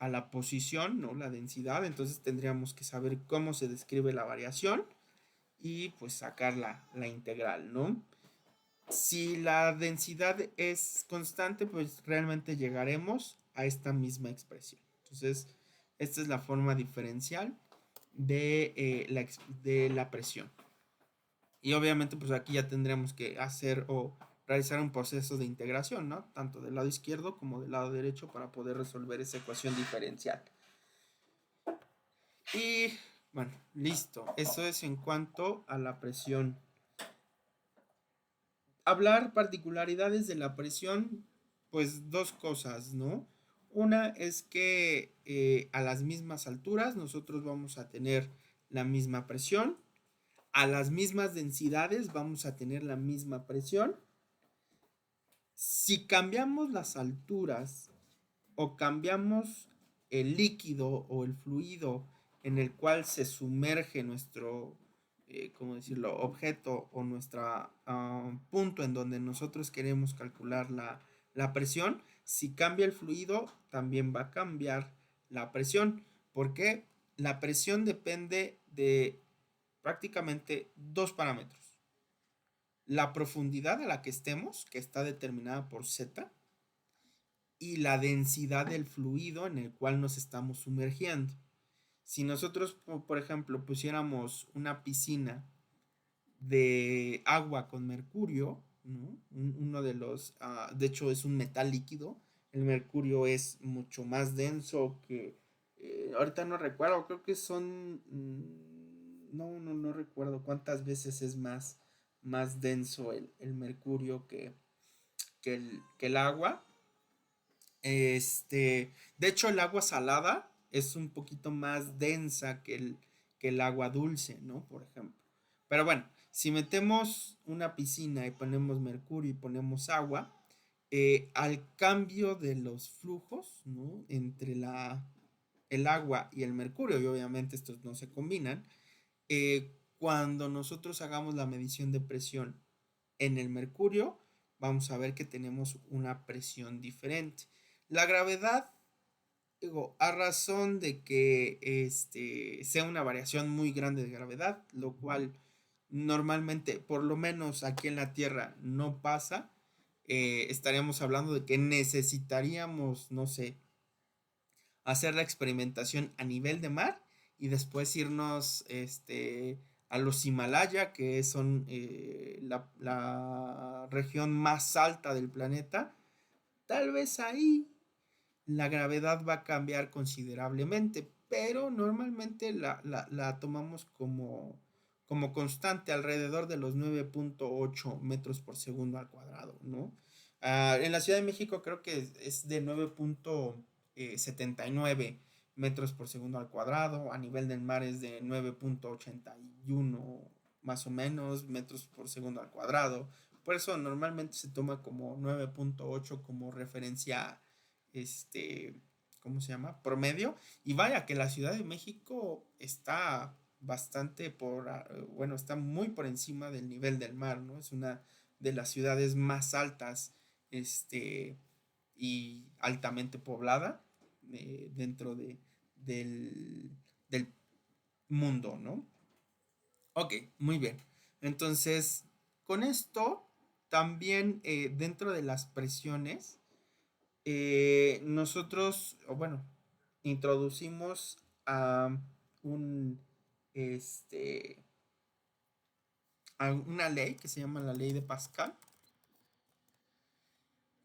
[SPEAKER 1] a la posición, ¿no? La densidad, entonces tendríamos que saber cómo se describe la variación y pues sacar la integral, ¿no? Si la densidad es constante, pues realmente llegaremos a esta misma expresión. Entonces, esta es la forma diferencial de la presión. Y obviamente, pues aquí ya tendríamos que hacer o realizar un proceso de integración, ¿no? Tanto del lado izquierdo como del lado derecho para poder resolver esa ecuación diferencial. Y bueno, listo. Eso es en cuanto a la presión. Hablar particularidades de la presión, pues dos cosas, ¿no? Una es que a las mismas alturas nosotros vamos a tener la misma presión, a las mismas densidades vamos a tener la misma presión. Si cambiamos las alturas o cambiamos el líquido o el fluido en el cual se sumerge nuestro, ¿cómo decirlo?, objeto o nuestro punto en donde nosotros queremos calcular la presión, si cambia el fluido, también va a cambiar la presión. ¿Por qué? La presión depende de prácticamente dos parámetros. La profundidad a la que estemos, que está determinada por Z, y la densidad del fluido en el cual nos estamos sumergiendo. Si nosotros, por ejemplo, pusiéramos una piscina de agua con mercurio, ¿no? Uno de los, de hecho es un metal líquido, el mercurio es mucho más denso que, ahorita no recuerdo, creo que son, no recuerdo cuántas veces es más denso el mercurio que el agua. De hecho, el agua salada es un poquito más densa que el agua dulce, ¿no? Por ejemplo. Pero bueno, si metemos una piscina y ponemos mercurio y ponemos agua, al cambio de los flujos, ¿no? Entre el agua y el mercurio, y obviamente estos no se combinan, cuando nosotros hagamos la medición de presión en el mercurio, vamos a ver que tenemos una presión diferente. La gravedad, digo, a razón de que sea una variación muy grande de gravedad, lo cual normalmente, por lo menos aquí en la Tierra, no pasa, estaríamos hablando de que necesitaríamos, no sé, hacer la experimentación a nivel de mar y después irnos a los Himalaya, que son la región más alta del planeta. Tal vez ahí la gravedad va a cambiar considerablemente, pero normalmente la tomamos como constante alrededor de los 9.8 metros por segundo al cuadrado, ¿no? En la Ciudad de México creo que es de 9.79 metros por segundo al cuadrado, a nivel del mar es de 9.81 más o menos metros por segundo al cuadrado, por eso normalmente se toma como 9.8 como referencia, este, ¿cómo se llama? Promedio. Y vaya que la Ciudad de México está bastante bueno, está muy por encima del nivel del mar, ¿no? Es una de las ciudades más altas, este, y altamente poblada dentro del, del mundo, ¿no? Ok, muy bien. Entonces, con esto, también dentro de las presiones, nosotros, o bueno, introducimos a un, este, a una ley que se llama la ley de Pascal,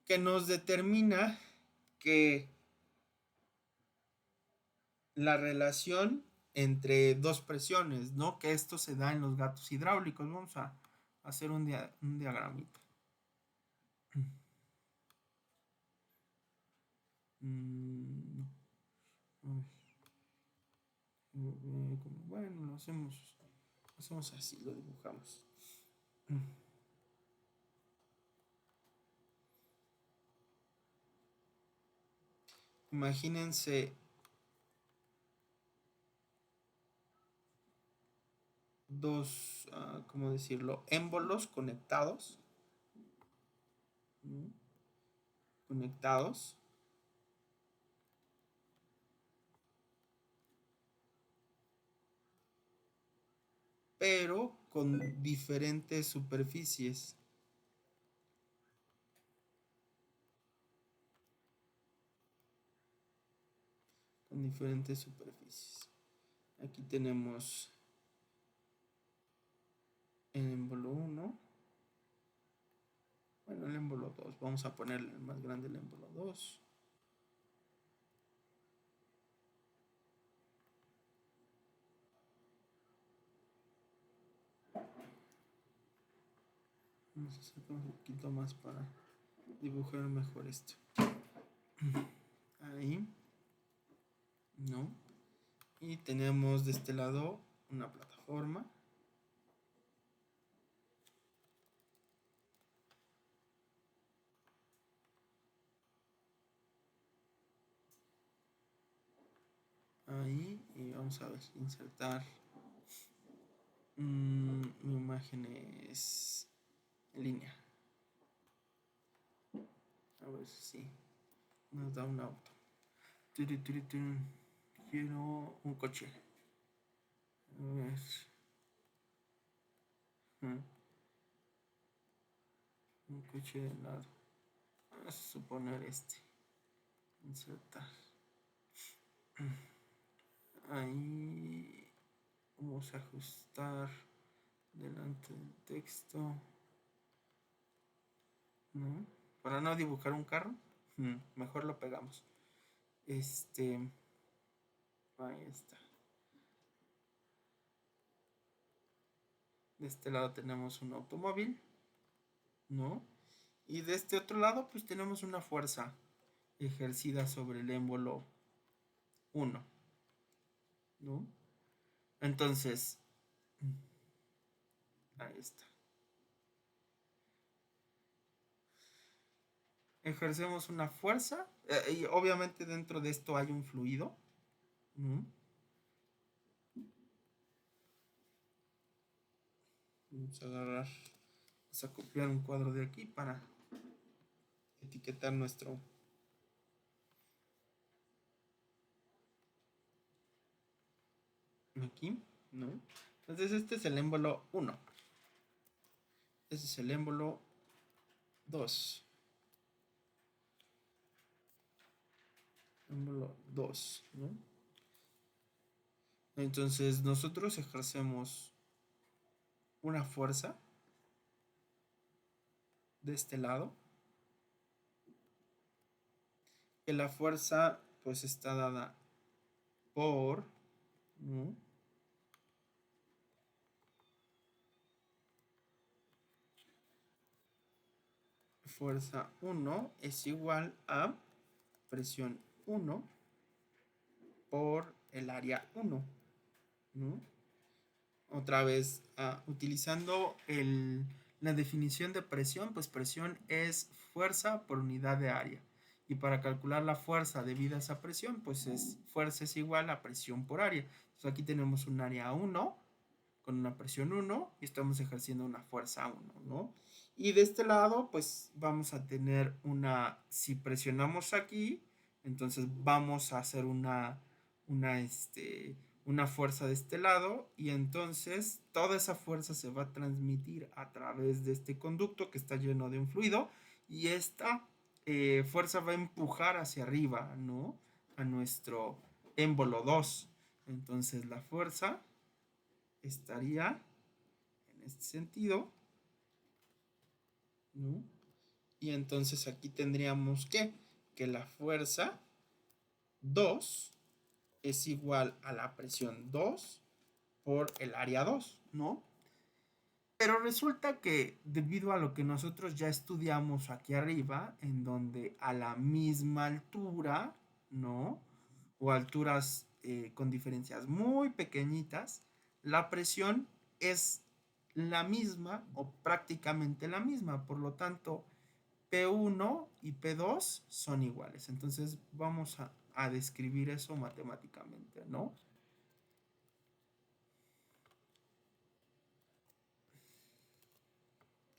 [SPEAKER 1] que nos determina que la relación entre dos presiones, ¿no? Que esto se da en los gatos hidráulicos. Vamos a hacer un diagramita. No. Bueno, lo hacemos así, lo dibujamos. Imagínense dos, ¿cómo decirlo? Émbolos conectados. ¿No? Conectados. Pero con diferentes superficies. Con diferentes superficies. Aquí tenemos el émbolo 1. Bueno, el émbolo 2. Vamos a ponerle el más grande, el émbolo 2. Vamos a hacer un poquito más para dibujar mejor esto. Ahí. ¿No? Y tenemos de este lado una plataforma. Ahí. Y vamos a ver, insertar. Mi imagen es en línea. A ver si nos da un auto. Quiero un coche. A ver. Un coche de lado. Vamos a suponer este. Insertar. Ahí. Vamos a ajustar delante del texto. ¿No? Para no dibujar un carro. Mejor lo pegamos. Ahí está. De este lado tenemos un automóvil, ¿no? Y de este otro lado, pues tenemos una fuerza ejercida sobre el émbolo 1, ¿no? Entonces, ahí está. Ejercemos una fuerza, y obviamente dentro de esto hay un fluido, ¿no? Vamos a agarrar, vamos a copiar un cuadro de aquí para etiquetar nuestro aquí, ¿no? Entonces este es el émbolo 1. Este es el émbolo 2. Émbolo 2, ¿no? Entonces nosotros ejercemos una fuerza de este lado, que la fuerza pues está dada por, ¿no? Fuerza 1 es igual a presión 1 por el área 1, ¿no? Otra vez, utilizando la definición de presión, pues presión es fuerza por unidad de área. Y para calcular la fuerza debida a esa presión, pues fuerza es igual a presión por área. Entonces aquí tenemos un área 1 con una presión 1 y estamos ejerciendo una fuerza 1, ¿no? Y de este lado, pues vamos a tener si presionamos aquí, entonces vamos a hacer una fuerza de este lado y entonces toda esa fuerza se va a transmitir a través de este conducto que está lleno de un fluido y esta fuerza va a empujar hacia arriba, ¿no? A nuestro émbolo 2. Entonces la fuerza estaría en este sentido, ¿no? Y entonces aquí tendríamos que la fuerza 2 es igual a la presión 2 por el área 2, ¿no? Pero resulta que debido a lo que nosotros ya estudiamos aquí arriba, en donde a la misma altura, ¿no? O alturas con diferencias muy pequeñitas, la presión es la misma o prácticamente la misma. Por lo tanto, P1 y P2 son iguales. Entonces vamos a describir eso matemáticamente, ¿no?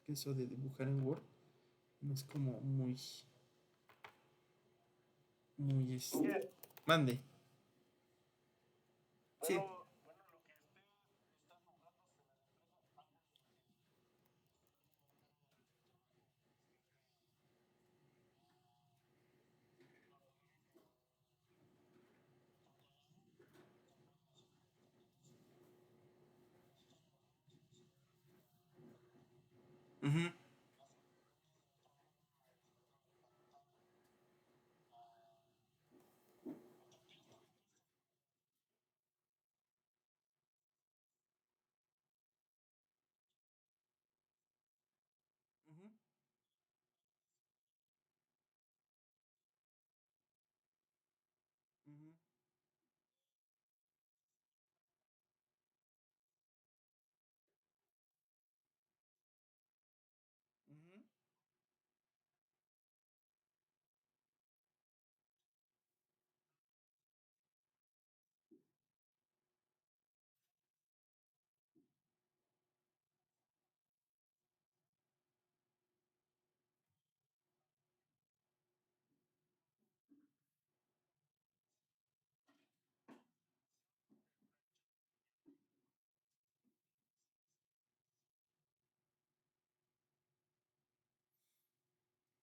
[SPEAKER 1] Eso de dibujar en Word no es como muy mande. Sí. Ujú, ujú, ujú, ujú.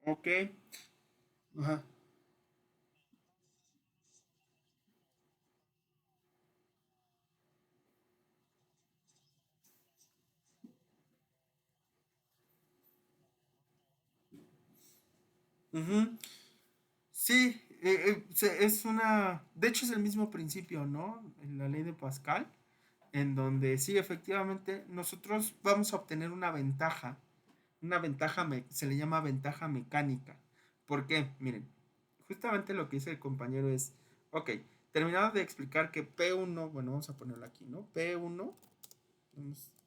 [SPEAKER 1] Ok. Ajá. Ujú. Sí, de hecho es el mismo principio, ¿no? En la ley de Pascal, en donde sí, efectivamente, nosotros vamos a obtener se le llama ventaja mecánica. ¿Por qué? Miren, justamente lo que dice el compañero es, ok, terminado de explicar que P1, bueno, vamos a ponerlo aquí, ¿no? P1,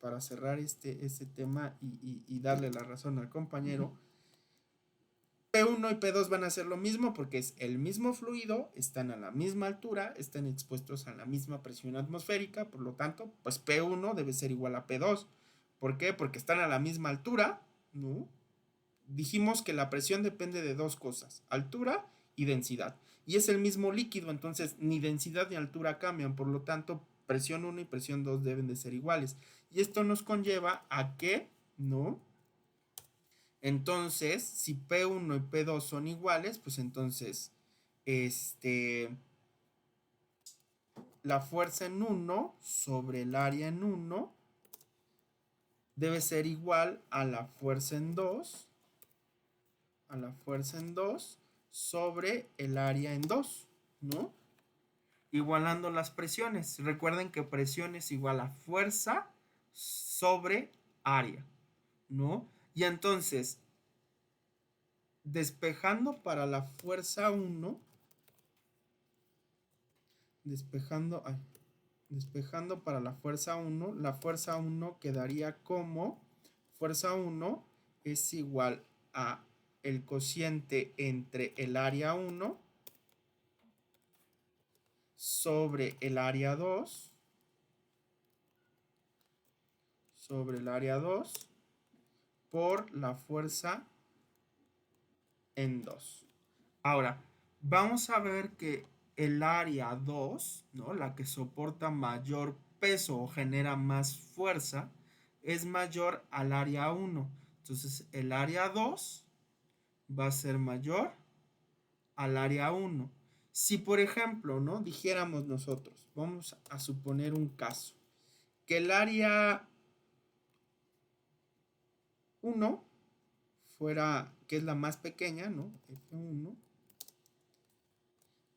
[SPEAKER 1] para cerrar este tema y darle la razón al compañero, P1 y P2 van a hacer lo mismo porque es el mismo fluido, están a la misma altura, están expuestos a la misma presión atmosférica, por lo tanto, pues P1 debe ser igual a P2. ¿Por qué? Porque están a la misma altura, ¿no? Dijimos que la presión depende de dos cosas, altura y densidad. Y es el mismo líquido, entonces ni densidad ni altura cambian, por lo tanto, presión 1 y presión 2 deben de ser iguales. Y esto nos conlleva a que, ¿no? Entonces, si P1 y P2 son iguales, pues entonces, este, la fuerza en 1 sobre el área en 1 debe ser igual a la fuerza en 2, sobre el área en 2, ¿no? Igualando las presiones. Recuerden que presión es igual a fuerza sobre área, ¿no? Y entonces, despejando para la fuerza 1, despejando, ay, despejando para la fuerza 1 quedaría como fuerza 1 es igual a el cociente entre el área 1 sobre el área 2 por la fuerza en 2. Ahora, vamos a ver que el área 2, ¿no? La que soporta mayor peso o genera más fuerza, es mayor al área 1. Entonces, el área 2 va a ser mayor al área 1. Si, por ejemplo, ¿no? Dijéramos nosotros, vamos a suponer un caso, que el área 1 fuera, que es la más pequeña, ¿no? F1.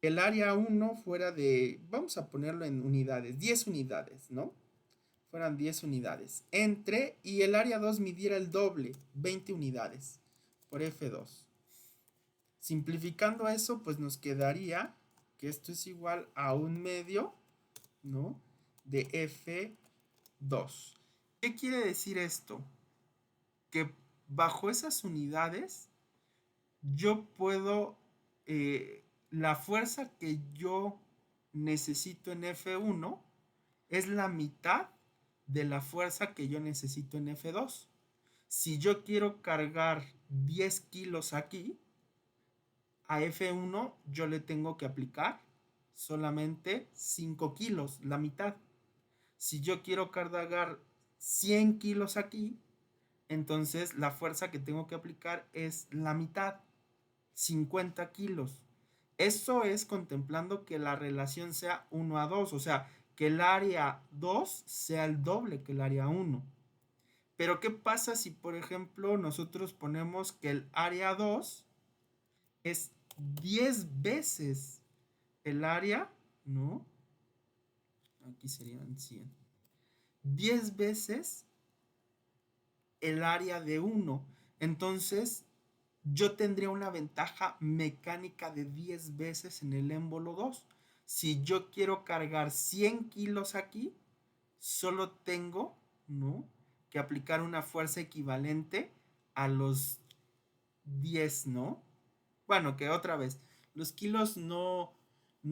[SPEAKER 1] El área 1 fuera de, vamos a ponerlo en unidades, 10 unidades, ¿no? Fueran 10 unidades. Y el área 2 midiera el doble, 20 unidades por F2. Simplificando eso, pues nos quedaría que esto es igual a 1/2, ¿no? De F2. ¿Qué quiere decir esto? Que bajo esas unidades yo puedo, la fuerza que yo necesito en F1 es la mitad de la fuerza que yo necesito en F2. Si yo quiero cargar 10 kilos aquí, a F1 yo le tengo que aplicar solamente 5 kilos, la mitad. Si yo quiero cargar 100 kilos aquí, entonces la fuerza que tengo que aplicar es la mitad, 50 kilos. Eso es contemplando que la relación sea 1:2, o sea, que el área 2 sea el doble que el área 1. Pero ¿qué pasa si, por ejemplo, nosotros ponemos que el área 2 es 10 veces el área, ¿no? Aquí serían 100. 10 veces el área de 1. Entonces, yo tendría una ventaja mecánica de 10 veces en el émbolo 2. Si yo quiero cargar 100 kilos aquí, solo tengo, ¿no?, que aplicar una fuerza equivalente a los 10, ¿no? Bueno, que otra vez, los kilos no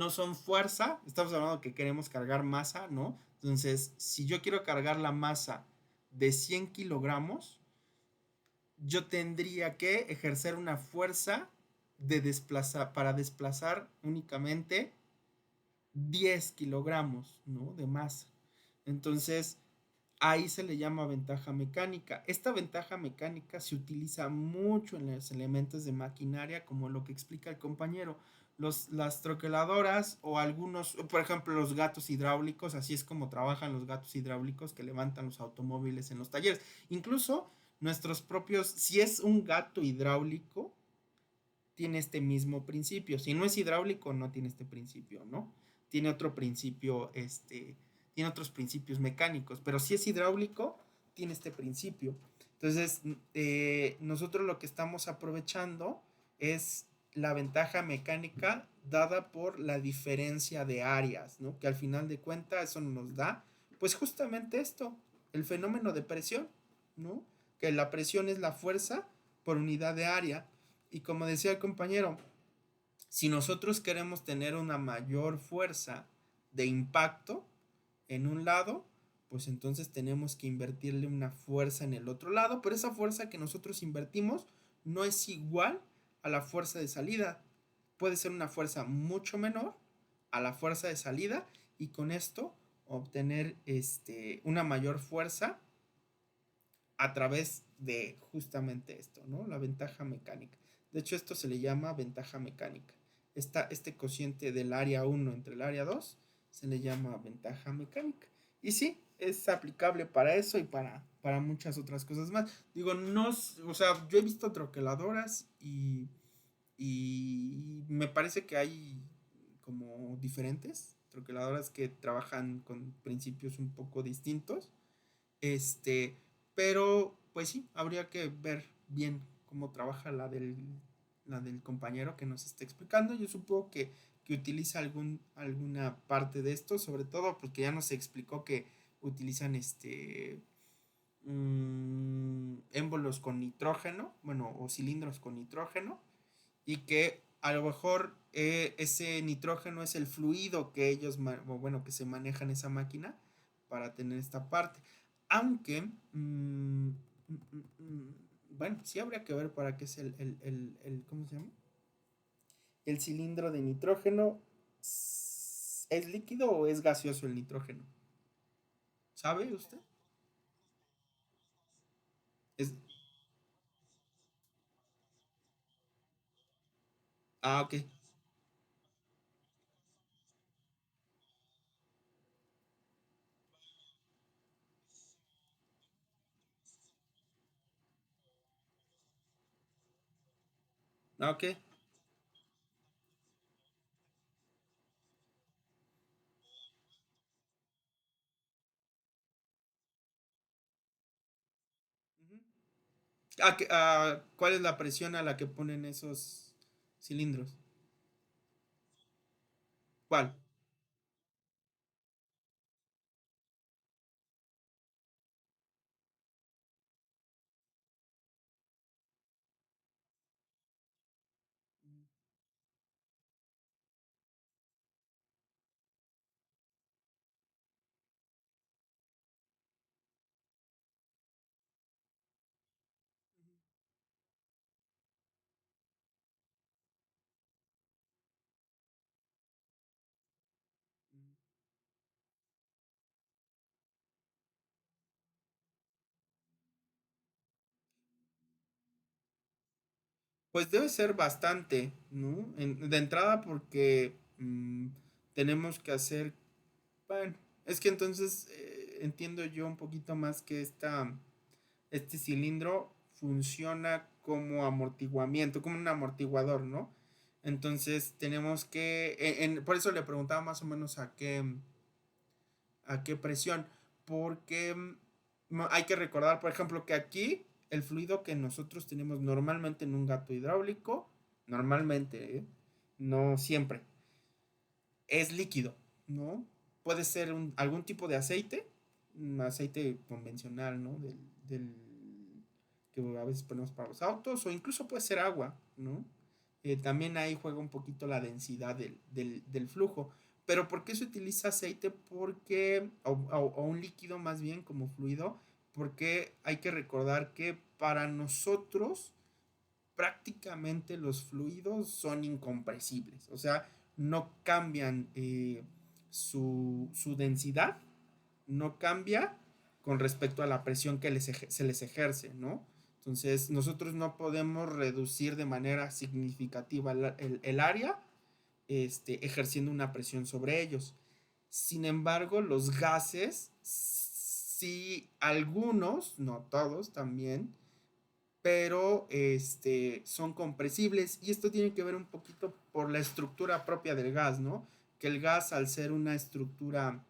[SPEAKER 1] son fuerza, estamos hablando que queremos cargar masa, ¿no? Entonces, si yo quiero cargar la masa de 100 kilogramos, yo tendría que ejercer una fuerza para desplazar únicamente 10 kilogramos, ¿no?, de masa. Entonces, ahí se le llama ventaja mecánica. Esta ventaja mecánica se utiliza mucho en los elementos de maquinaria, como lo que explica el compañero. Las troqueladoras o algunos, por ejemplo, los gatos hidráulicos, así es como trabajan los gatos hidráulicos que levantan los automóviles en los talleres. Incluso nuestros propios, si es un gato hidráulico, tiene este mismo principio. Si no es hidráulico, no tiene este principio, ¿no? Tiene otro principio, tiene otros principios mecánicos, pero si es hidráulico, tiene este principio. Entonces, nosotros lo que estamos aprovechando es la ventaja mecánica dada por la diferencia de áreas, ¿no? Que al final de cuentas eso nos da, pues justamente esto, el fenómeno de presión, ¿no? Que la presión es la fuerza por unidad de área. Y como decía el compañero, si nosotros queremos tener una mayor fuerza de impacto en un lado, pues entonces tenemos que invertirle una fuerza en el otro lado, pero esa fuerza que nosotros invertimos no es igual a la fuerza de salida. Puede ser una fuerza mucho menor a la fuerza de salida y con esto obtener una mayor fuerza a través de justamente esto, ¿no? La ventaja mecánica. De hecho, esto se le llama ventaja mecánica. Este cociente del área 1 entre el área 2 se le llama ventaja mecánica. Y sí, es aplicable para eso y para muchas otras cosas más. Digo, no, o sea, yo he visto troqueladoras y me parece que hay como diferentes troqueladoras que trabajan con principios un poco distintos. Este, pero pues sí, habría que ver bien cómo trabaja la del compañero que nos está explicando. Yo supongo que utiliza alguna parte de esto, sobre todo porque ya nos explicó que utilizan émbolos con nitrógeno, bueno, o cilindros con nitrógeno, y que a lo mejor ese nitrógeno es el fluido que ellos, o bueno, que se maneja en esa máquina para tener esta parte. Aunque, bueno, sí habría que ver para qué es ¿cómo se llama? El cilindro de nitrógeno. ¿Es líquido o es gaseoso el nitrógeno? ¿Sabe usted? Es, ok. Ok. Ujú. ¿Cuál es la presión a la que ponen esos cilindros? ¿Cuál? Pues debe ser bastante, ¿no? De entrada porque tenemos que hacer, bueno, es que entonces entiendo yo un poquito más que este cilindro funciona como amortiguamiento, como un amortiguador, ¿no? Entonces tenemos que, por eso le preguntaba más o menos a qué presión, porque hay que recordar, por ejemplo, que aquí el fluido que nosotros tenemos normalmente en un gato hidráulico, normalmente, no siempre, es líquido, ¿no? Puede ser algún tipo de aceite, un aceite convencional, ¿no? Del que a veces ponemos para los autos, o incluso puede ser agua, ¿no? También ahí juega un poquito la densidad del flujo. Pero ¿por qué se utiliza aceite? Porque, o un líquido más bien como fluido, porque hay que recordar que para nosotros prácticamente los fluidos son incompresibles, o sea, no cambian su densidad, no cambia con respecto a la presión que se les ejerce, ¿no? Entonces, nosotros no podemos reducir de manera significativa el área ejerciendo una presión sobre ellos. Sin embargo, los gases, sí, algunos, no todos también, pero son compresibles y esto tiene que ver un poquito por la estructura propia del gas, ¿no? Que el gas al ser una estructura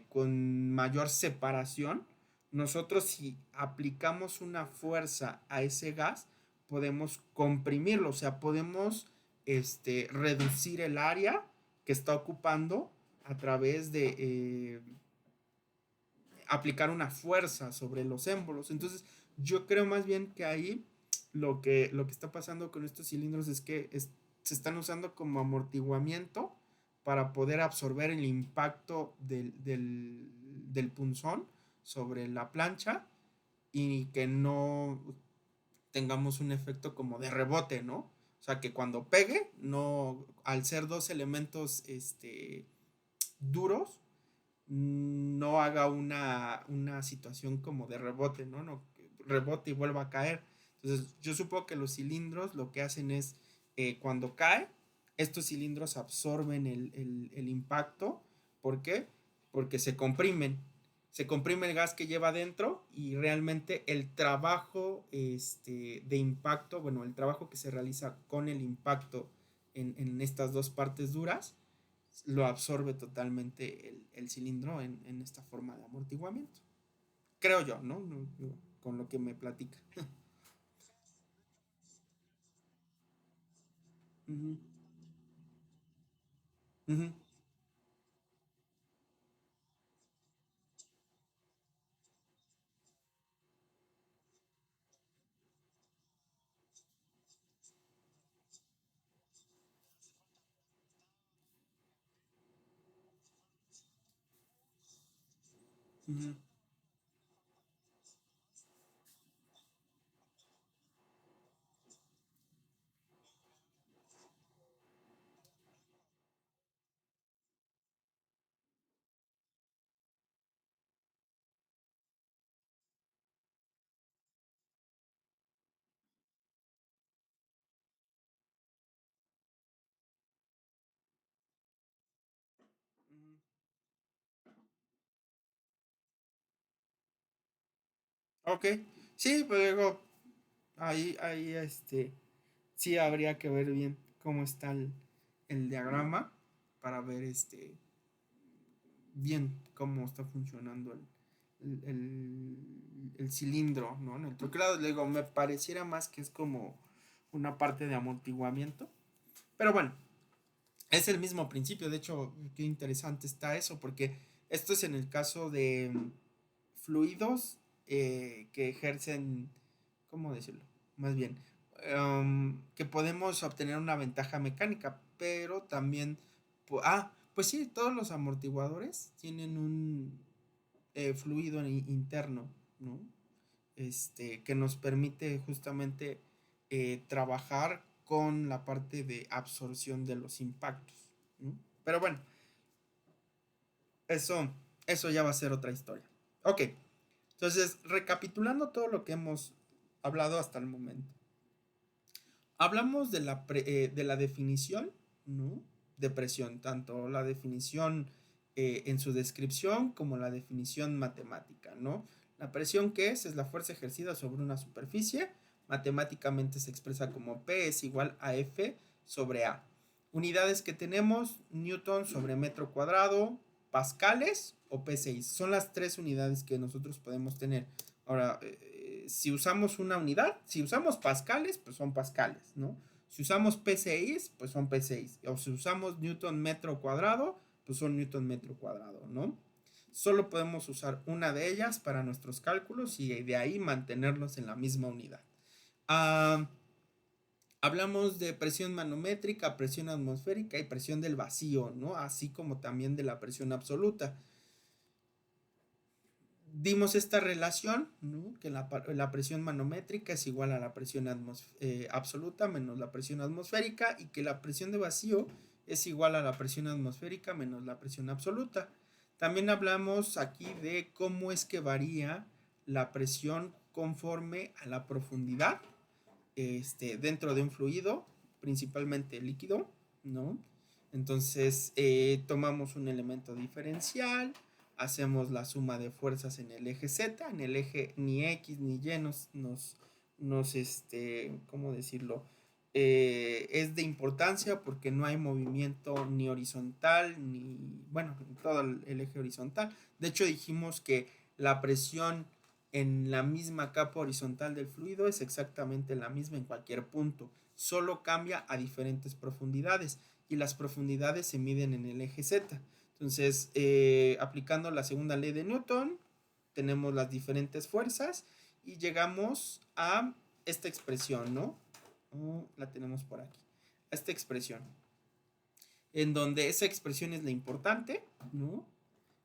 [SPEAKER 1] con mayor separación, nosotros si aplicamos una fuerza a ese gas, podemos comprimirlo, o sea, podemos reducir el área que está ocupando a través de aplicar una fuerza sobre los émbolos. Entonces, yo creo más bien que ahí lo que está pasando con estos cilindros es que se están usando como amortiguamiento para poder absorber el impacto del punzón sobre la plancha y que no tengamos un efecto como de rebote, ¿no? O sea, que cuando pegue, no, al ser dos elementos duros, no haga una situación como de rebote, ¿no? No rebote y vuelva a caer. Entonces, yo supongo que los cilindros lo que hacen es, cuando cae, estos cilindros absorben el impacto. ¿Por qué? Porque se comprimen. Se comprime el gas que lleva adentro y realmente el trabajo de impacto, bueno, el trabajo que se realiza con el impacto en estas dos partes duras, lo absorbe totalmente el cilindro en esta forma de amortiguamiento. Creo yo, ¿no? Con lo que me platica. Ujú, ujú. Ujú, ujú. Ok, sí, pero luego ahí sí habría que ver bien cómo está el diagrama para ver bien cómo está funcionando el cilindro, ¿no? En el teclado, luego me pareciera más que es como una parte de amortiguamiento, pero bueno, es el mismo principio. De hecho, qué interesante está eso, porque esto es en el caso de fluidos que ejercen, ¿cómo decirlo? Más bien, que podemos obtener una ventaja mecánica, pero también, pues sí, todos los amortiguadores tienen un fluido interno, ¿no? Que nos permite justamente trabajar con la parte de absorción de los impactos, ¿no? Pero bueno, eso, eso ya va a ser otra historia. Ok, entonces, recapitulando todo lo que hemos hablado hasta el momento. Hablamos de la definición, ¿no? De presión, tanto la definición en su descripción como la definición matemática, ¿no? La presión, ¿qué es? Es la fuerza ejercida sobre una superficie. Matemáticamente se expresa como P es igual a F sobre A. Unidades que tenemos, Newton sobre metro cuadrado, pascales o P6. Son las tres unidades que nosotros podemos tener. Ahora, si usamos una unidad, si usamos pascales, pues son pascales, ¿no? Si usamos PSI, pues son PSI. O si usamos Newton metro cuadrado, pues son Newton metro cuadrado, ¿no? Solo podemos usar una de ellas para nuestros cálculos y de ahí mantenerlos en la misma unidad. Ah, hablamos de presión manométrica, presión atmosférica y presión del vacío, ¿no? Así como también de la presión absoluta. Dimos esta relación, ¿no? Que la presión manométrica es igual a la presión absoluta menos la presión atmosférica y que la presión de vacío es igual a la presión atmosférica menos la presión absoluta. También hablamos aquí de cómo es que varía la presión conforme a la profundidad dentro de un fluido, principalmente líquido, ¿no? Entonces tomamos un elemento diferencial, hacemos la suma de fuerzas en el eje Z, en el eje ni X ni Y ¿cómo decirlo? Es de importancia porque no hay movimiento ni horizontal, ni, bueno, en todo el eje horizontal. De hecho, dijimos que la presión en la misma capa horizontal del fluido es exactamente la misma en cualquier punto, solo cambia a diferentes profundidades y las profundidades se miden en el eje Z. Entonces, aplicando la segunda ley de Newton, tenemos las diferentes fuerzas y llegamos a esta expresión, ¿no? La tenemos por aquí. A esta expresión, en donde esa expresión es la importante, ¿no?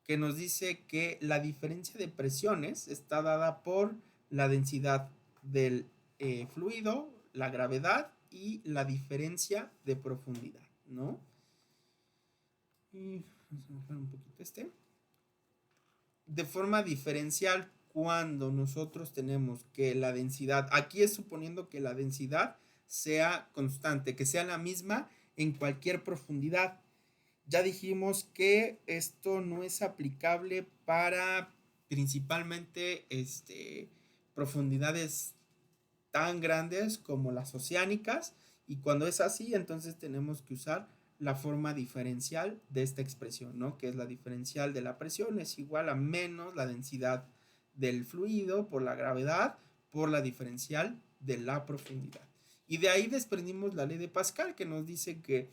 [SPEAKER 1] Que nos dice que la diferencia de presiones está dada por la densidad del fluido, la gravedad y la diferencia de profundidad, ¿no? Y vamos a bajar un poquito de forma diferencial, cuando nosotros tenemos que la densidad, aquí es suponiendo que la densidad sea constante, que sea la misma en cualquier profundidad. Ya dijimos que esto no es aplicable para principalmente profundidades tan grandes como las oceánicas, y cuando es así entonces tenemos que usar la forma diferencial de esta expresión, ¿no? Que es la diferencial de la presión es igual a menos la densidad del fluido por la gravedad por la diferencial de la profundidad. Y de ahí desprendimos la ley de Pascal que nos dice que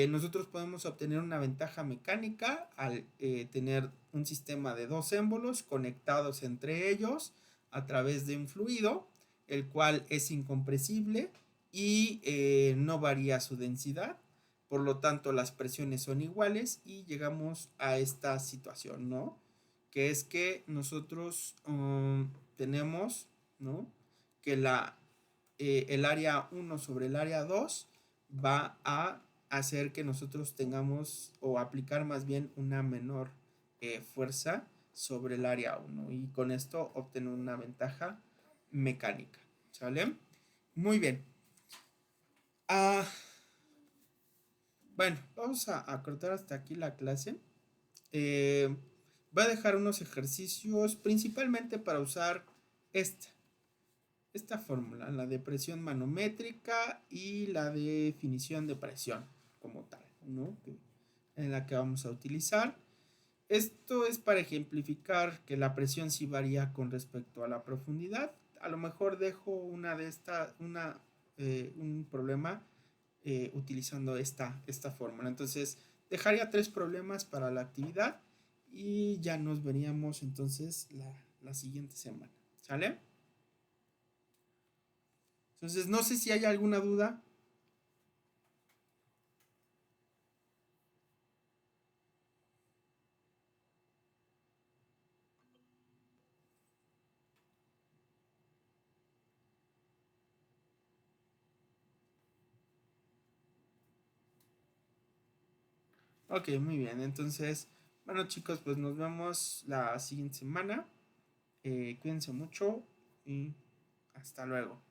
[SPEAKER 1] nosotros podemos obtener una ventaja mecánica al tener un sistema de dos émbolos conectados entre ellos a través de un fluido, el cual es incompresible y no varía su densidad. Por lo tanto, las presiones son iguales y llegamos a esta situación, ¿no? que es que nosotros tenemos, ¿no? Que el área 1 sobre el área 2 va a hacer que nosotros tengamos o aplicar más bien una menor fuerza sobre el área 1 y con esto obtener una ventaja mecánica. ¿Sale? Muy bien. Ah, bueno, vamos a cortar hasta aquí la clase. Eh, Voy a dejar unos ejercicios principalmente para usar esta, esta fórmula, la de presión manométrica y la definición de presión como tal, ¿no? En la que vamos a utilizar. Esto es para ejemplificar que la presión sí varía con respecto a la profundidad. A lo mejor dejo un problema utilizando esta fórmula. Entonces, dejaría 3 problemas para la actividad y ya nos veríamos entonces la siguiente semana. ¿Sale? Entonces, no sé si hay alguna duda. Ok, muy bien. Entonces, bueno chicos, pues nos vemos la siguiente semana. Cuídense mucho y hasta luego.